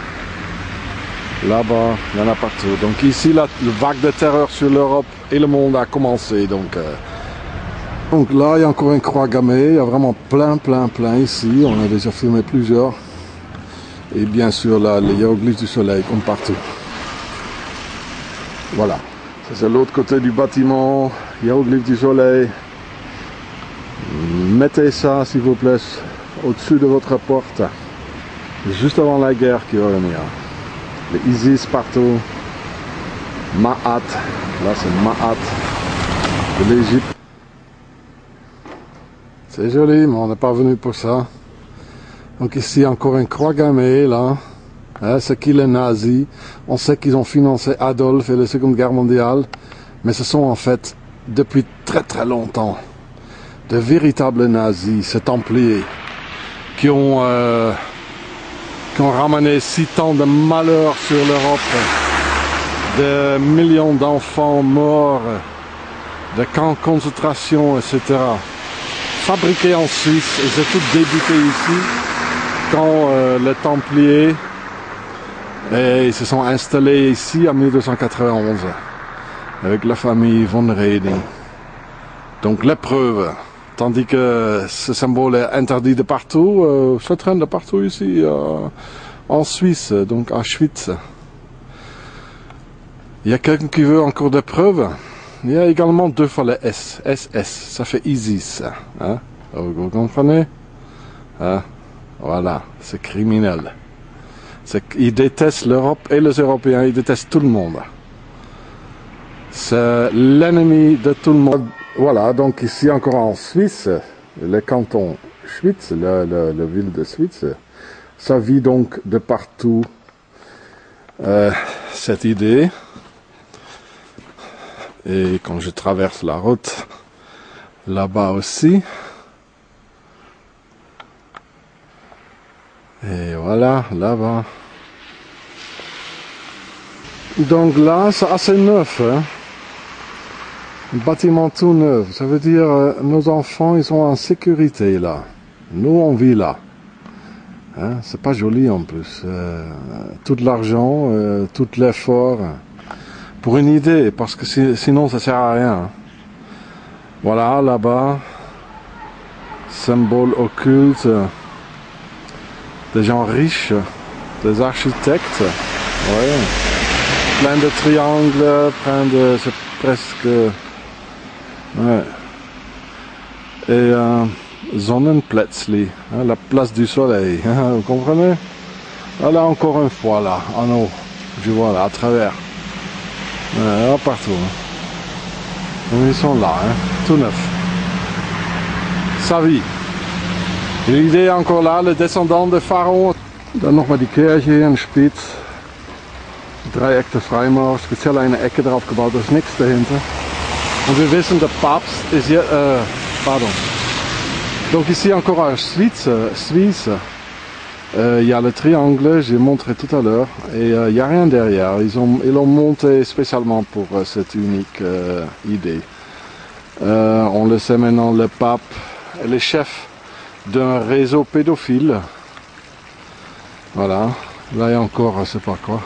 [SPEAKER 1] Là-bas. Il y en a partout. Donc ici, la vague de terreur sur l'Europe et le monde a commencé. Donc là, il y a encore une croix gammée. Il y a vraiment plein ici. On a déjà filmé plusieurs. Et bien sûr, là, les hiéroglyphes du soleil, comme partout. Voilà. Ça, c'est l'autre côté du bâtiment. Hiéroglyphes du soleil. Mettez ça, s'il vous plaît, au-dessus de votre porte. Juste avant la guerre qui va venir. Les Isis partout. Ma'at. Là, c'est Ma'at de l'Égypte. C'est joli, mais on n'est pas venu pour ça. Donc ici, encore une croix gammée, là. Hein, c'est qui les nazis? On sait qu'ils ont financé Adolphe et la Seconde Guerre mondiale. Mais ce sont en fait, depuis très longtemps, de véritables nazis, ces Templiers, qui ont ramené si tant de malheur sur l'Europe. De millions d'enfants morts, de camps de concentration, etc. Fabriqués en Suisse, et c'est tout débuté ici, quand les Templiers ils se sont installés ici en 1291, avec la famille von Reding. Donc les preuves, tandis que ce symbole est interdit de partout, ça traîne de partout ici, en Suisse, donc à Schwyz. Il y a quelqu'un qui veut encore des preuves. Il y a également 2 fois le S, SS, ça fait ISIS. Hein? Vous comprenez? Hein? Voilà, c'est criminel. Ils détestent l'Europe et les Européens, ils détestent tout le monde. C'est l'ennemi de tout le monde. Voilà, donc ici encore en Suisse, le canton Schwyz, la ville de Schwyz, ça vit donc de partout cette idée. Et quand je traverse la route, là-bas aussi. Et voilà, là-bas. Donc là, c'est assez neuf. Hein? Un bâtiment tout neuf. Ça veut dire nos enfants, ils sont en sécurité là. Nous, on vit là. Hein? C'est pas joli en plus. Tout l'argent, tout l'effort. Pour une idée, parce que sinon ça sert à rien. Hein? Voilà, là-bas. Symbole occulte. Des gens riches, des architectes, ouais. Plein de triangles, plein de, c'est presque, ouais. Et Sonnenplätzli, hein, la place du soleil, hein, vous comprenez? Voilà encore une fois là, en haut, je vois là, à travers, là, partout. Hein. Ils sont là, hein, tout neuf. Ça vit. L'idée encore là, le descendant de Pharaon. Dan nog maar die Kirche hier in Spitz. Dreieck de Freimaur, speziell eine Ecke drauf gebaut, da ist nichts dahinter. Und wir wissen, der Papst ist hier, pardon. Donc ici encore à Suisse, il y a le triangle, j'ai montré tout à l'heure, et il n'y a rien derrière. Ils l'ont monté spécialement pour cette unique idée. On le sait maintenant, le pape est le chef d'un réseau pédophile. Voilà, là il y a encore, je sais pas quoi.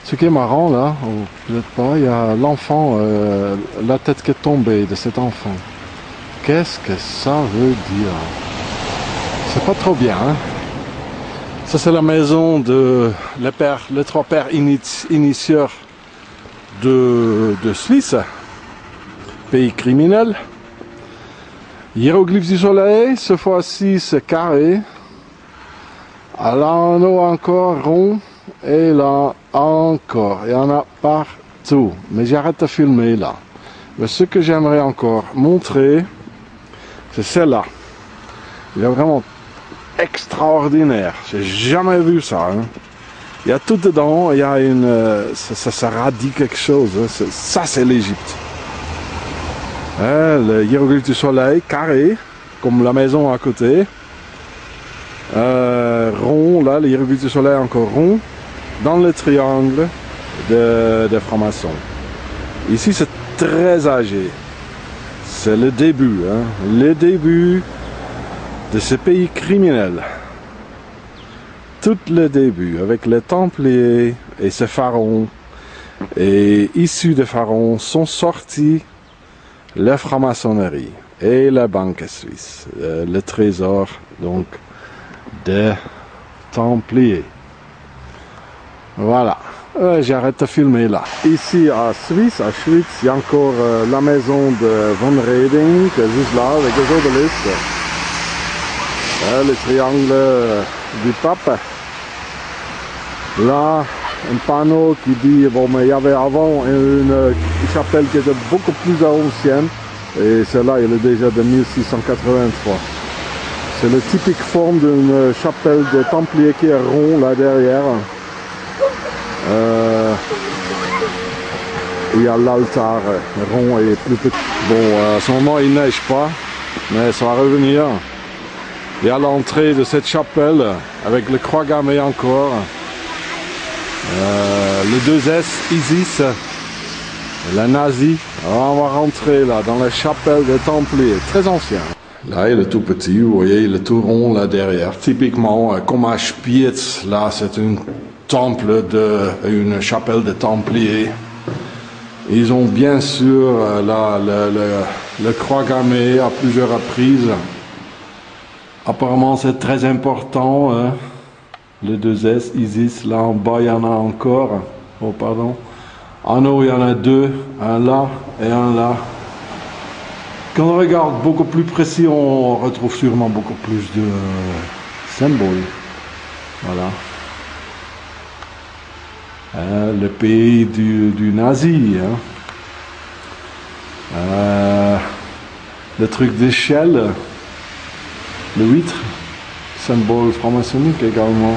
[SPEAKER 1] Ce qui est marrant là, ou peut-être pas, il y a l'enfant, la tête qui est tombée de cet enfant. Qu'est-ce que ça veut dire? C'est pas trop bien, hein? Ça c'est la maison de les trois pères initieurs de Suisse, pays criminel. Hiéroglyphe du soleil, cette fois-ci c'est carré. Là en haut encore rond. Et là encore, il y en a partout. Mais j'arrête de filmer là. Mais ce que j'aimerais encore montrer, c'est celle-là. Il est vraiment extraordinaire. J'ai jamais vu ça. Hein. Il y a tout dedans. Il y a une, ça radie quelque chose. Hein. Ça c'est l'Égypte. Le hiéroglyphe du soleil, carré, comme la maison à côté. Rond, là, le hiéroglyphe du soleil encore rond. Dans le triangle des francs-maçons. Ici, c'est très âgé. C'est le début, hein, le début de ce pays criminel. Tout le début, avec les Templiers et ces pharaons. Et issus des pharaons sont sortis la franc-maçonnerie et la banque suisse. Le trésor, donc, des Templiers. Voilà, j'arrête de filmer là. Ici à Suisse, à Schwyz, il y a encore la maison de Von Reding, juste là, avec les obélisques. Le triangle du pape. Là, un panneau qui dit, bon, mais il y avait avant une chapelle qui était beaucoup plus ancienne, et celle-là, elle est déjà de 1683. C'est la typique forme d'une chapelle de Templiers qui est rond là derrière. Il y a l'altar rond et plus petit. Bon, à ce moment il neige pas, mais ça va revenir. Il y a l'entrée de cette chapelle avec le croix gammée encore. Le 2S Isis, la nazie. Alors on va rentrer là dans la chapelle des Templiers, très ancien. Là il est tout petit, vous voyez, il est tout rond là derrière. Typiquement comme à Spiez, là c'est une temple une chapelle de Templiers. Ils ont bien sûr là, le croix gammé à plusieurs reprises. Apparemment c'est très important. Hein. Le 2S, Isis, là en bas il y en a encore. Oh pardon. En haut il y en a deux, un là et un là. Quand on regarde beaucoup plus précis, on retrouve sûrement beaucoup plus de symboles. Voilà. Le pays du nazi, hein. Le truc d'échelle, le huître, symbole franc-maçonnique également.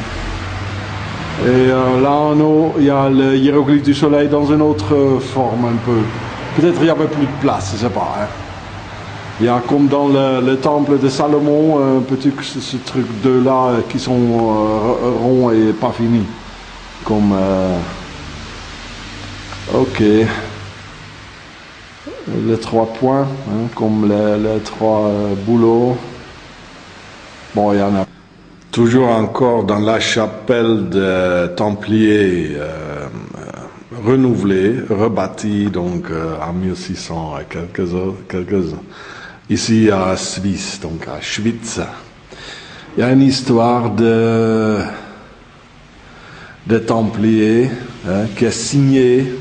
[SPEAKER 1] Et là en haut, il y a le hiéroglyphe du soleil dans une autre forme un peu. Peut-être il y avait plus de place, je sais pas. Hein. Il y a comme dans le temple de Salomon, un petit ce truc de là qui sont ronds et pas finis. Comme ok, les trois points, hein, comme les trois boulots. Bon, il y en a toujours encore dans la chapelle des Templiers renouvelée, rebâtie donc en 1600 quelques ici à Suisse, donc à Schwyz. Il y a une histoire des Templiers hein, qui est signée,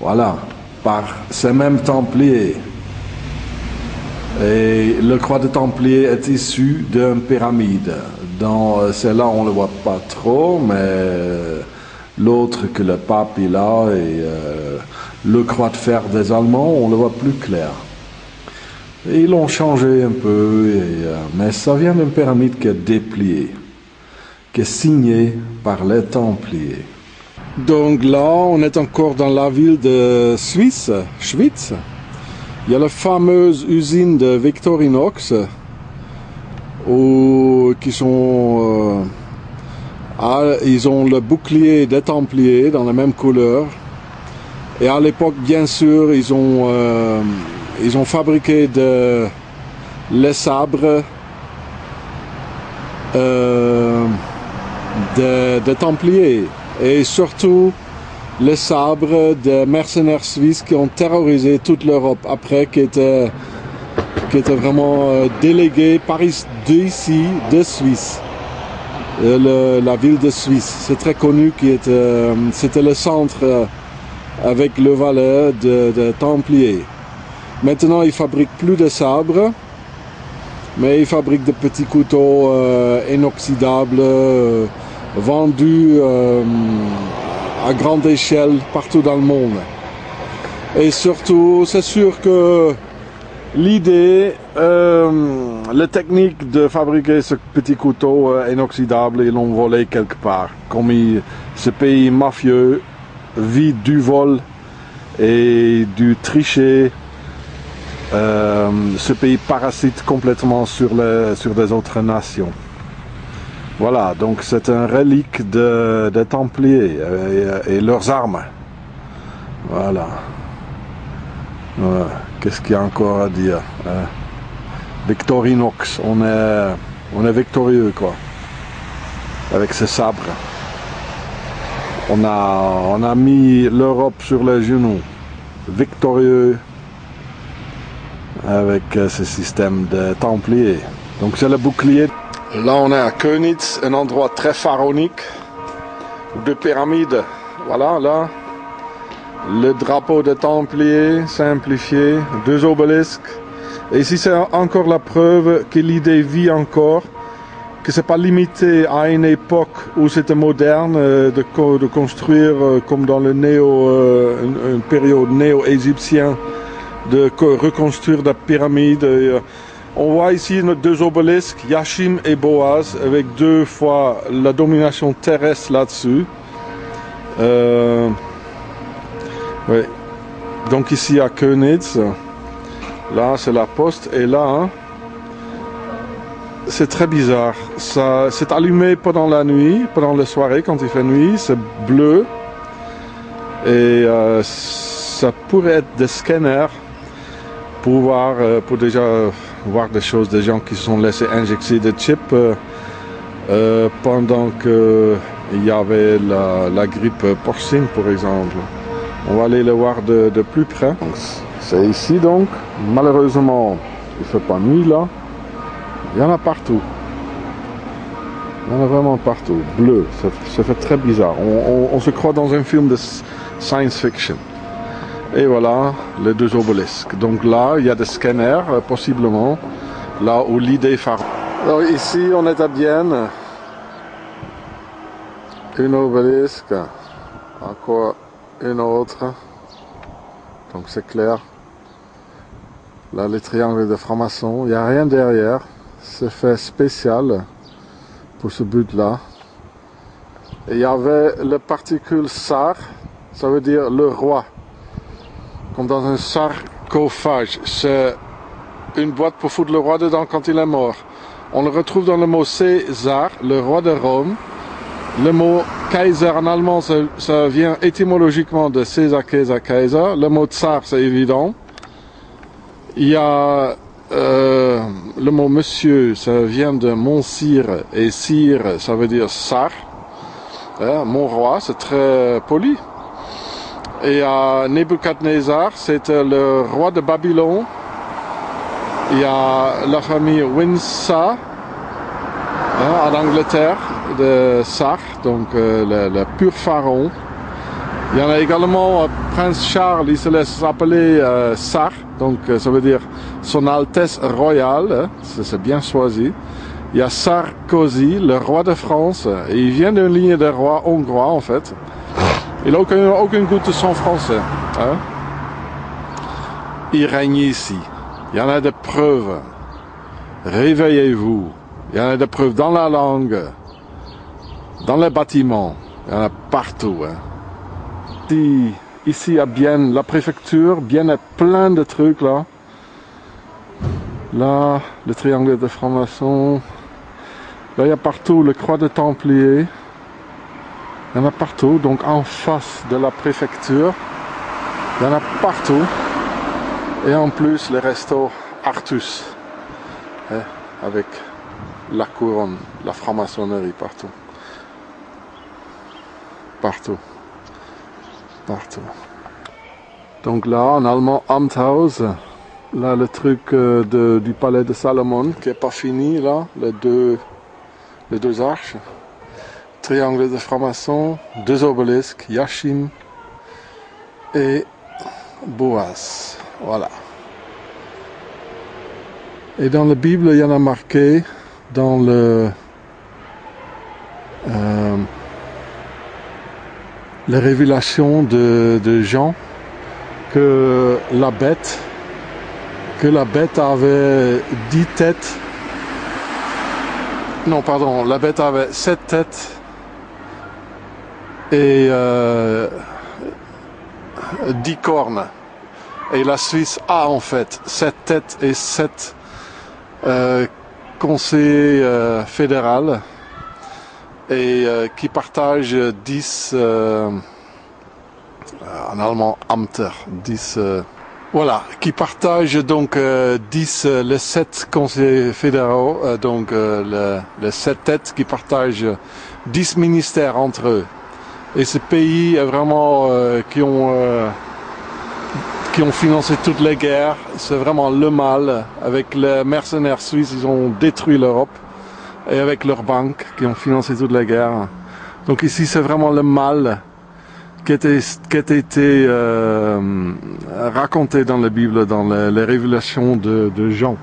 [SPEAKER 1] voilà, par ces mêmes Templiers. Et le croix de Templier est issu d'une pyramide. Dans celle-là, on ne le voit pas trop, mais l'autre que le pape il a et le croix de fer des Allemands, on le voit plus clair. Et ils l'ont changé un peu, mais ça vient d'une pyramide qui est dépliée, qui est signée par les Templiers. Donc là, on est encore dans la ville de Suisse, Schwyz. Il y a la fameuse usine de Victorinox, qui sont, ils ont le bouclier des Templiers dans la même couleur. Et à l'époque, bien sûr, ils ont fabriqué les sabres des Templiers et surtout les sabres des mercenaires suisses qui ont terrorisé toute l'Europe après, qui étaient vraiment délégués par d'ici, de Suisse. La ville de Suisse, c'est très connu, c'était le centre avec le valet de Templiers. Maintenant, ils fabriquent plus de sabres, mais ils fabriquent de petits couteaux inoxydables vendus à grande échelle partout dans le monde. Et surtout, c'est sûr que l'idée, la technique de fabriquer ce petit couteau inoxydable, ils l'ont volé quelque part. Comme ce pays mafieux vit du vol et du tricher, ce pays parasite complètement sur des autres nations. Voilà, donc c'est un relique des Templiers et leurs armes. Voilà. Ouais. Qu'est-ce qu'il y a encore à dire? Victorinox, on est victorieux quoi. Avec ces sabres. On a mis l'Europe sur les genoux. Victorieux avec ce système de Templiers. Donc c'est le bouclier. Là on est à Köniz, un endroit très pharaonique, de pyramides. Voilà, là, le drapeau des Templiers simplifié, 2 obélisques. Et ici c'est encore la preuve que l'idée vit encore, que c'est pas limité à une époque où c'était moderne de construire comme dans le une période néo-égyptien, de reconstruire des pyramides. On voit ici nos 2 obélisques, Yachim et Boaz, avec 2 fois la domination terrestre là-dessus. Oui. Donc ici à Köniz, là c'est la poste, et là, hein, c'est très bizarre. Ça c'est allumé pendant la nuit, pendant la soirée quand il fait nuit, c'est bleu. Et ça pourrait être des scanners pour déjà voir des choses, des gens qui se sont laissés injecter des chips pendant qu'il y avait la grippe porcine par exemple. On va aller le voir de plus près. C'est ici donc, malheureusement il ne fait pas nuit là, il y en a partout. Il y en a vraiment partout, bleu, ça fait très bizarre. On se croit dans un film de science fiction. Et voilà les 2 obélisques. Donc là, il y a des scanners, possiblement, là où l'idée phare. Alors ici, on est à Bienne. Une obélisque, encore une autre. Donc c'est clair. Là, les triangles de franc-maçon, il n'y a rien derrière. C'est fait spécial pour ce but-là. Et il y avait le particule sar, ça veut dire le roi. Comme dans un sarcophage, c'est une boîte pour foutre le roi dedans quand il est mort. On le retrouve dans le mot César, le roi de Rome. Le mot Kaiser en allemand, ça vient étymologiquement de César, Kaiser, Kaiser. Le mot Tsar, c'est évident. Il y a le mot monsieur, ça vient de mon sire, et sire, ça veut dire Tsar. Mon roi, c'est très poli. Et à Nebuchadnezzar, c'était le roi de Babylone. Il y a la famille Windsor en Angleterre, de Tsar, donc le pur pharaon. Il y en a également Prince Charles, il se laisse appeler Tsar, donc ça veut dire Son Altesse Royale, c'est bien choisi. Il y a Sarkozy, le roi de France, et il vient d'une ligne de rois hongrois en fait. Il n'a aucune goutte de sang français. Hein? Il règne ici. Il y en a des preuves. Réveillez-vous. Il y en a des preuves dans la langue, dans les bâtiments. Il y en a partout. Hein? Ici à Bienne, la préfecture, Bienne est plein de trucs là. Là, le triangle de franc-maçon. Là, il y a partout le croix de Templiers. Il y en a partout, donc en face de la préfecture, il y en a partout. Et en plus, le resto Artus. hein, avec la couronne, la franc-maçonnerie partout. Partout. Partout. Donc là, en allemand, Amthaus. Là, le truc du palais de Salomon, qui n'est pas fini, là, les deux arches. Triangle de franc-maçon, 2 obélisques, Yachim et Boaz. Voilà. Et dans la Bible, il y en a marqué dans les révélations de Jean que la bête avait 10 têtes. Non, pardon, la bête avait 7 têtes et 10 cornes. Et la Suisse a en fait 7 têtes et 7 conseillers fédéraux et qui partagent 10 en allemand Amter, 10 voilà, qui partagent donc 10 les 7 conseillers fédéraux, donc les 7 têtes qui partagent 10 ministères entre eux. Et ce pays est vraiment qui ont financé toutes les guerres. C'est vraiment le mal. Avec les mercenaires suisses, ils ont détruit l'Europe. Et avec leurs banques qui ont financé toutes les guerres. Donc ici, c'est vraiment le mal qui a été raconté dans la Bible, dans les révélations de Jean.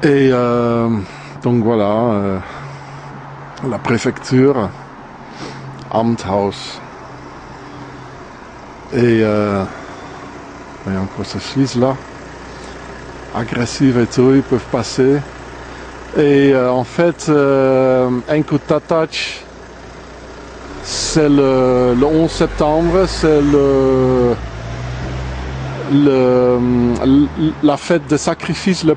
[SPEAKER 1] Et donc voilà, la préfecture, Amthaus. Et encore ces Suisses là, agressifs et tout, ils peuvent passer. Et en fait, Enkhutatach, c'est le 11 septembre, c'est la fête de sacrifice le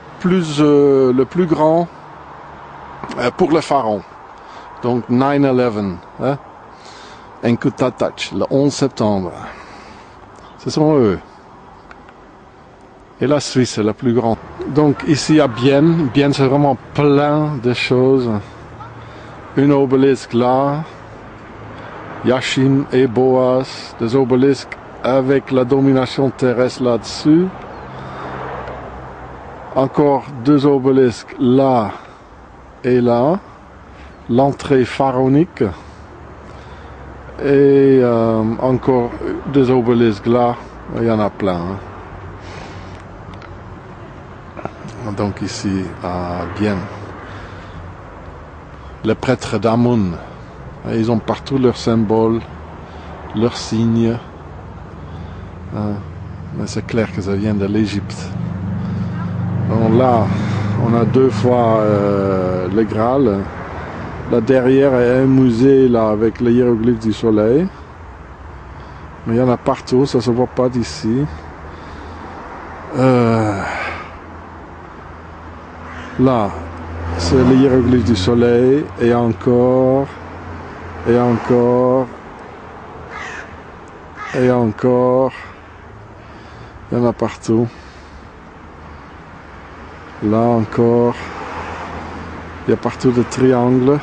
[SPEAKER 1] plus grand pour le pharaon. Donc 9/11, hein? Enkhutatach, le 11 septembre. Ce sont eux. Et la Suisse est la plus grande. Donc ici à Bienne, c'est vraiment plein de choses. Une obélisque là, Yachim et Boaz, des obélisques avec la domination terrestre là-dessus. Encore 2 obélisques là et là. L'entrée pharaonique. Et encore 2 obélisques là. Il y en a plein. Hein. Donc ici à Bienne. Les prêtres d'Amun. Ils ont partout leurs symboles, leurs signes. Mais c'est clair que ça vient de l'Égypte. Donc là, on a 2 fois le Graal. Là derrière est un musée là avec les hiéroglyphes du soleil. Mais il y en a partout, ça ne se voit pas d'ici. Là, c'est les hiéroglyphes du soleil et encore. Et encore. Et encore. Il y en a partout. Là encore. Il y a partout des triangles.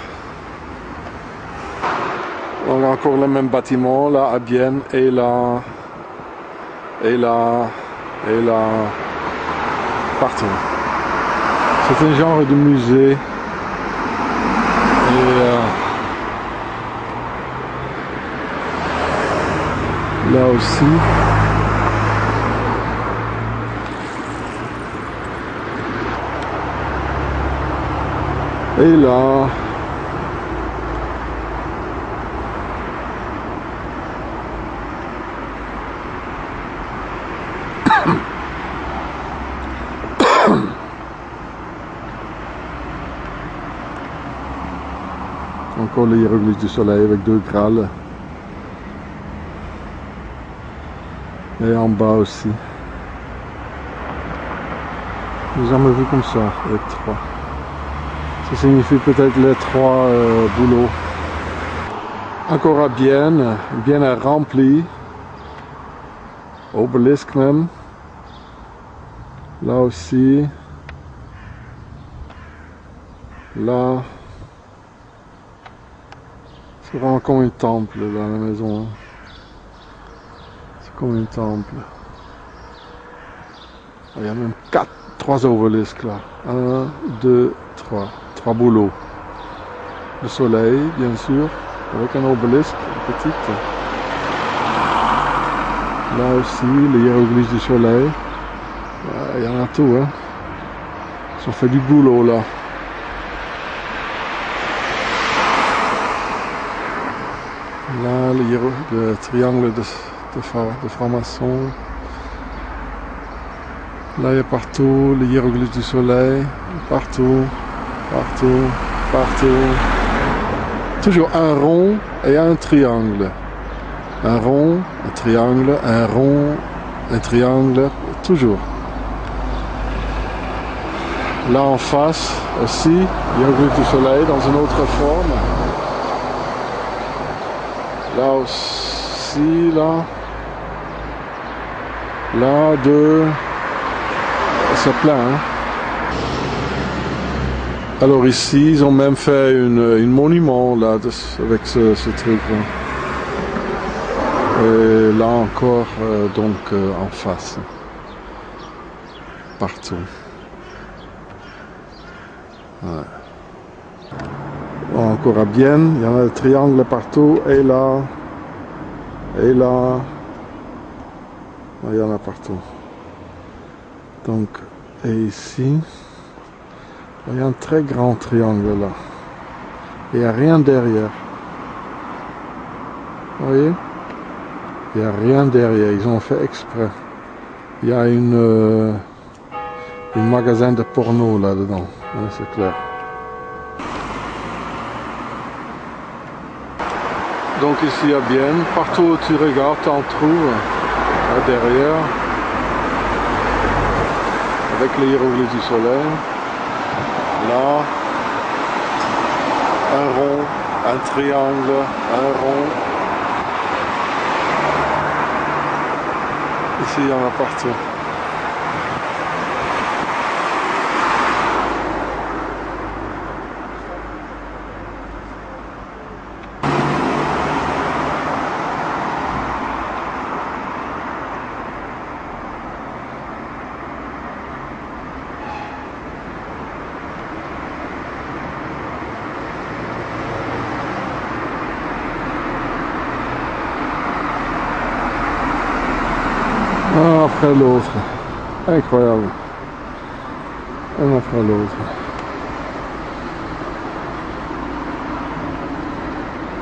[SPEAKER 1] On a encore le même bâtiment là à Bienne. Et là. Et là. Et là. Partout. C'est un genre de musée. Et là aussi. Et là. Encore les hiéroglyphes du soleil avec 2 Graals. Et en bas aussi. J'ai jamais vu comme ça, les 3. Ça signifie peut-être les 3 boulots. Encore à Bienne. Bienne est remplie. Obélisque même. Là aussi. Là, c'est vraiment comme un temple dans la maison. Hein. C'est comme un temple. Il y a même 3 obelisques là. 1, 2, 3. 3 boulots. Le soleil, bien sûr, avec un obélisque, une petite. Là aussi, les hiéroglyphes du soleil. Il y en a tout, hein. Ils ont fait du boulot là. Là, le triangle de franc-maçon. Là, il y a partout les hiéroglyphes du soleil. Partout, partout, partout. Toujours un rond et un triangle. Un rond, un triangle, un rond, un triangle, toujours. Là en face aussi, hiéroglyphe du soleil dans une autre forme. Là aussi, là. Là, 2. C'est plein. Hein. Alors ici, ils ont même fait une monument là, avec ce truc là. Et là encore, en face. Partout. Ouais. Bon, encore à Bienne, il y en a des triangles partout, et là, il y en a partout. Donc, et ici, il y a un très grand triangle là. Il n'y a rien derrière. Vous voyez? Il n'y a rien derrière, ils ont fait exprès. Il y a un magasin de porno là-dedans, ouais, c'est clair. Donc ici à Bienne, partout où tu regardes, tu en trouves là derrière, avec les hiéroglyphes du soleil. Là, un rond, un triangle, un rond. Ici, il y en a partout. Un après l'autre. Incroyable. Un après l'autre.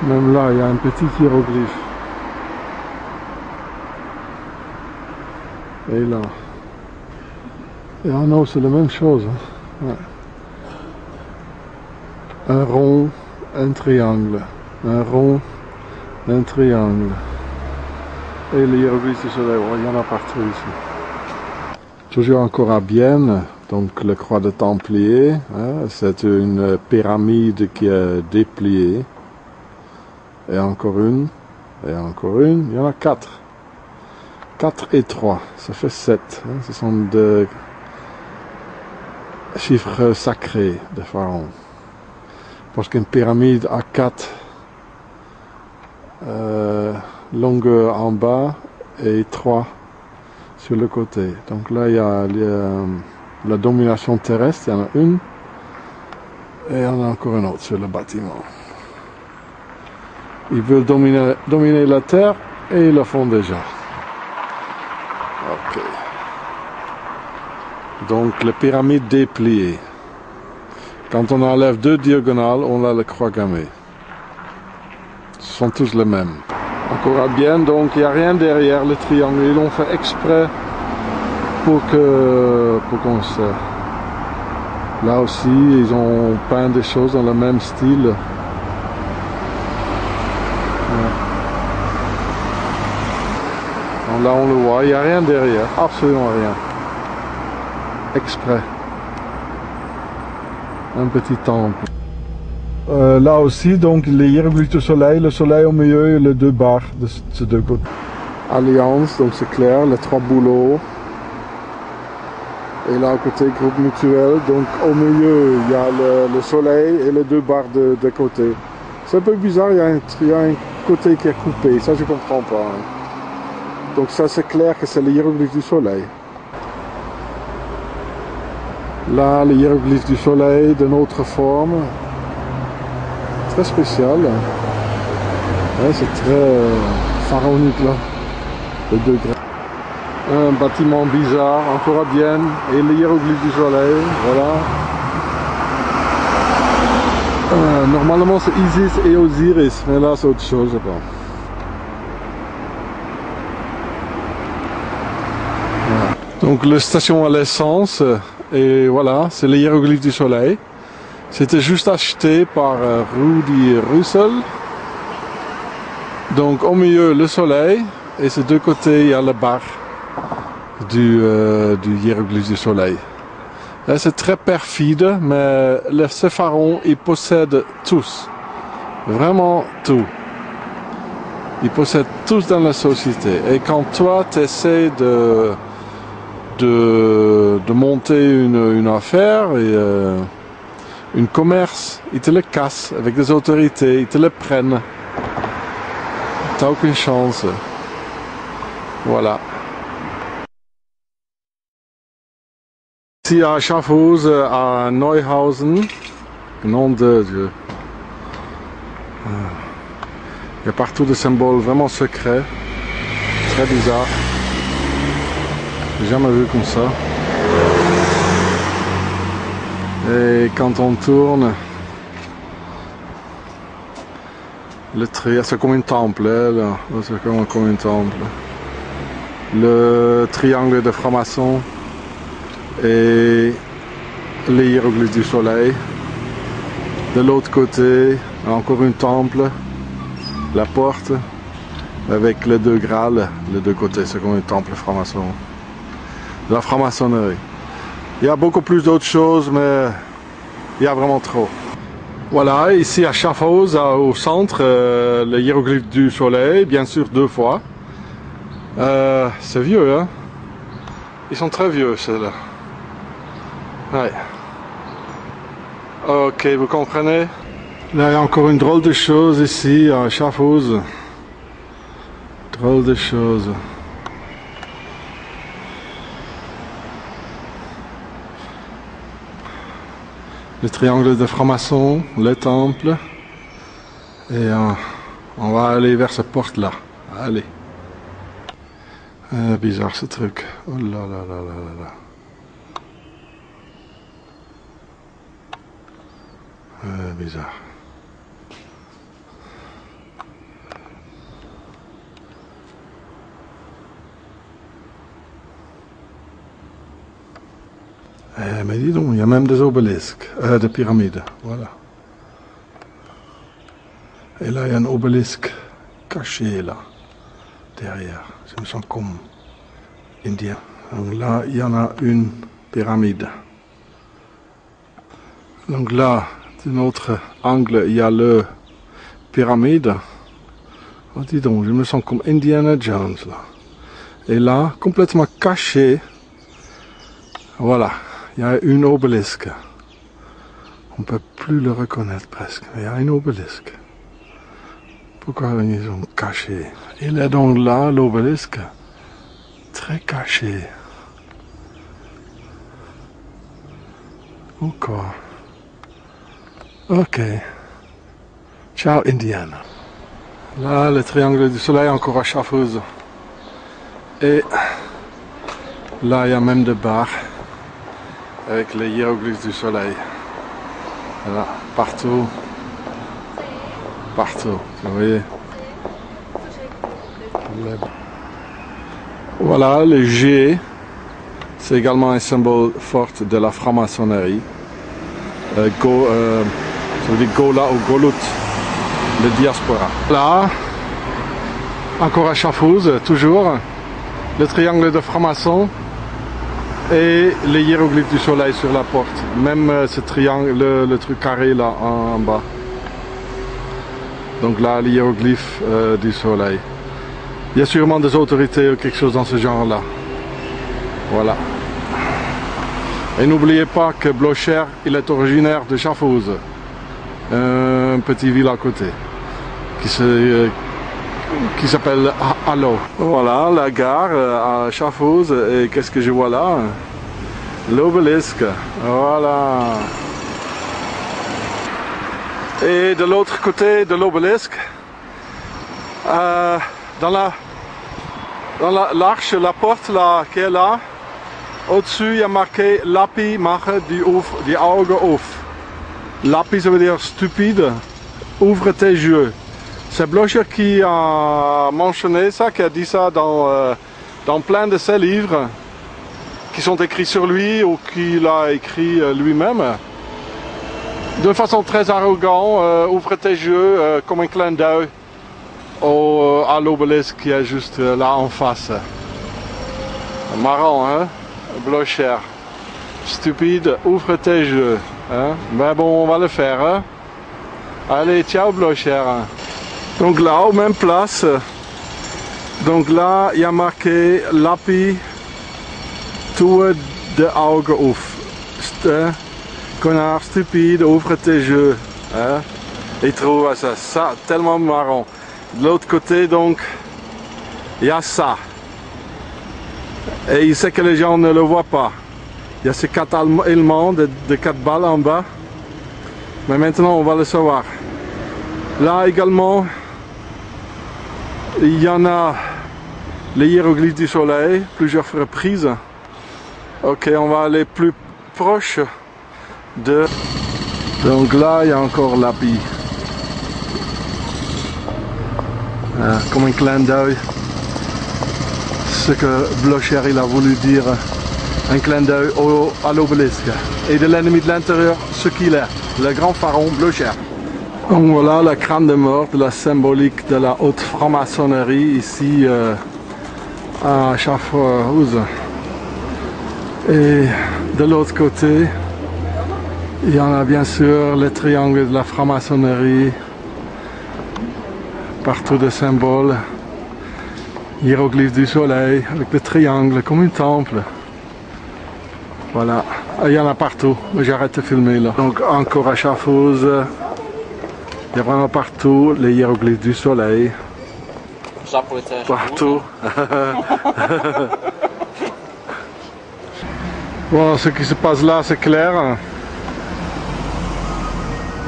[SPEAKER 1] Même là, il y a un petit hiéroglyphe. Et là. Et en haut, c'est la même chose. Hein. Ouais. Un rond, un triangle. Un rond, un triangle. Et les hiéroglyphes du soleil, il y en a partout ici. Toujours encore à Bienne, donc la croix de Templier. Hein, c'est une pyramide qui est dépliée. Et encore une. Et encore une. Il y en a 4. 4 et 3. Ça fait 7. Hein, ce sont des chiffres sacrés de Pharaon. Parce qu'une pyramide a 4 longueur en bas et 3 sur le côté. Donc là, il y a la domination terrestre, il y en a une. Et il y en a encore une autre sur le bâtiment. Ils veulent dominer la terre et ils le font déjà. Ok. Donc la pyramide dépliée. Quand on enlève 2 diagonales, on a la croix gammée. Ce sont tous les mêmes. Encore à Bienne, donc il n'y a rien derrière le triangle. Ils l'ont fait exprès pour qu'on se... Là aussi, ils ont peint des choses dans le même style. Ouais. Donc là, on le voit, il n'y a rien derrière, absolument rien. Exprès. Un petit temple. Là aussi, donc les hiéroglyphes du soleil, le soleil au milieu et les 2 barres de ces 2 côtés. Alliance, donc c'est clair, les 3 boulots. Et là, côté groupe mutuel, donc au milieu, il y a le soleil et les deux barres de côté. C'est un peu bizarre, il y a un côté qui est coupé, ça je comprends pas. Hein. Donc ça c'est clair que c'est le hiéroglyphe du soleil. Là, le hiéroglyphe du soleil d'une autre forme. Très spécial. Ouais, c'est très pharaonique là. Le degré. Un bâtiment bizarre, encore à Vienne, et le hiéroglyphe du soleil, voilà. Normalement c'est Isis et Osiris, mais là c'est autre chose, je pense. Voilà. Donc la station à l'essence, et voilà, c'est le hiéroglyphe du soleil. C'était juste acheté par Rudy Russell. Donc au milieu le soleil, et ces deux côtés il y a la barre du hiéroglyphe du soleil. C'est très perfide, mais ces pharaons, ils possèdent tous, vraiment tout. Ils possèdent tous dans la société. Et quand toi, tu essaies de monter une affaire, et, un commerce, ils te le cassent avec des autorités, ils te le prennent. Tu n'as aucune chance. Voilà. Ici à Schaffhouse, à Neuhausen, nom de Dieu. Il y a partout des symboles vraiment secrets, très bizarres. J'ai jamais vu comme ça. Et quand on tourne, le triangle, c'est comme un temple, là. C'est comme un temple. Le triangle de franc-maçon. Et les hiéroglyphes du soleil. De l'autre côté, encore un temple, la porte, avec les deux grâles, les deux côtés, c'est comme un temple franc-maçon. La franc-maçonnerie. Il y a beaucoup plus d'autres choses, mais il y a vraiment trop. Voilà, ici à Schaffhouse, au centre, le hiéroglyphe du soleil, bien sûr 2 fois. C'est vieux, hein? Ils sont très vieux, ceux-là. Ouais. Ok, vous comprenez? Là, il y a encore une drôle de chose ici à Schaffhouse. Drôle de chose. Le triangle de franc-maçon, le temple. Et on va aller vers cette porte-là. Allez. Bizarre ce truc. Oh là là là là là là. Bizarre. Mais dis donc, il y a même des obélisques, des pyramides, voilà. Et là, il y a un obélisque caché là, derrière. Je me sens comme indien. Donc là, il y en a une pyramide. Donc là, d'un autre angle, il y a le pyramide. Oh, dis donc, je me sens comme Indiana Jones là. Et là, complètement caché, voilà, il y a une obélisque. On ne peut plus le reconnaître presque, mais il y a une obélisque. Pourquoi ils ont caché? Il est donc là, l'obélisque, très caché. Encore. Ok. Ciao Indiana. Là, le triangle du soleil encore à Schaffhouse. Et là, il y a même des bars avec les hiéroglyphes du soleil. Voilà, partout. Partout, vous voyez. Voilà, le G, c'est également un symbole fort de la franc-maçonnerie. Ça veut dire Gola ou Golut, le diaspora. Là, encore à Schaffhouse, toujours, le triangle de franc-maçon et les hiéroglyphes du soleil sur la porte. Même ce triangle, le truc carré là en bas. Donc là, les hiéroglyphes du soleil. Il y a sûrement des autorités ou quelque chose dans ce genre-là. Voilà. Et n'oubliez pas que Blocher, il est originaire de Schaffhausen, un petit ville à côté, qui s'appelle Hallo. Voilà la gare à Schaffhausen, et qu'est-ce que je vois là? L'obélisque, voilà. Et de l'autre côté de l'obélisque, dans l'arche, la porte là, qui est là, au-dessus il y a marqué Lappi mache die Augen auf. Lappi, ça veut dire stupide, ouvre tes yeux. C'est Blocher qui a mentionné ça, qui a dit ça dans plein de ses livres qui sont écrits sur lui ou qu'il a écrit lui-même. De façon très arrogante, ouvre tes yeux comme un clin d'œil à l'obélisque qui est juste là en face. Marrant, hein? Blocher. Stupide, ouvre tes yeux. Hein? Mais bon, on va le faire. Hein? Allez, ciao Blocher. Donc là, aux mêmes places, donc là, il y a marqué Lappi tue de Augen auf. Connard, stupide, ouvre tes yeux. Hein? Il trouve ça tellement marrant. De l'autre côté, donc, il y a ça. Et il sait que les gens ne le voient pas. Il y a ces 4 éléments de 4 balles en bas. Mais maintenant, on va le savoir. Là également, il y en a les hiéroglyphes du soleil, plusieurs reprises. Ok, on va aller plus proche de... Donc là, il y a encore Lappi. Comme un clin d'œil. Ce que Blocher il a voulu dire. Un clin d'œil à l'obélisque. Et de l'ennemi de l'intérieur, ce qu'il est. Le grand pharaon Blocher. Donc voilà la crâne de mort de la symbolique de la haute franc-maçonnerie ici à Schaffhausen. Et de l'autre côté, il y en a bien sûr le triangle de la franc-maçonnerie, partout des symboles, hiéroglyphes du soleil avec le triangle comme un temple. Voilà, il y en a partout, mais j'arrête de filmer là. Donc encore à Schaffhausen. Il y a vraiment partout les hiéroglyphes du soleil. Partout. Bon, ce qui se passe là, c'est clair.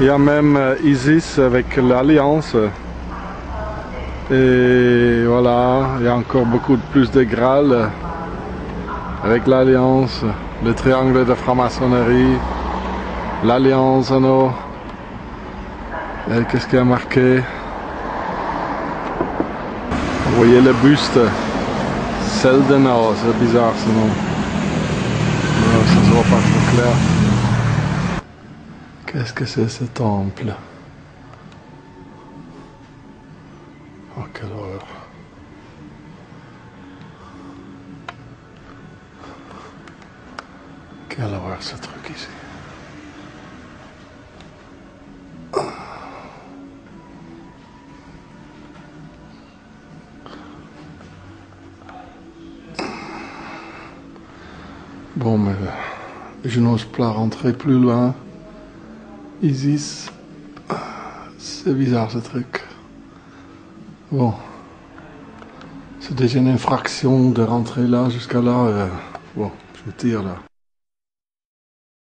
[SPEAKER 1] Il y a même Isis avec l'Alliance. Et voilà, il y a encore beaucoup plus de Graal avec l'Alliance, le triangle de franc-maçonnerie, l'Alliance anneau. Qu'est-ce qu'il y a marqué? Vous voyez le buste Seldenau, c'est bizarre ce nom. Non, ça se voit pas trop clair. Qu'est-ce que c'est ce temple? Oh, quelle horreur. Quelle horreur ce truc ici. Bon, mais je n'ose pas rentrer plus loin. Isis, c'est bizarre ce truc. Bon, c'est déjà une infraction de rentrer là jusqu'à là. Bon, je me tire là.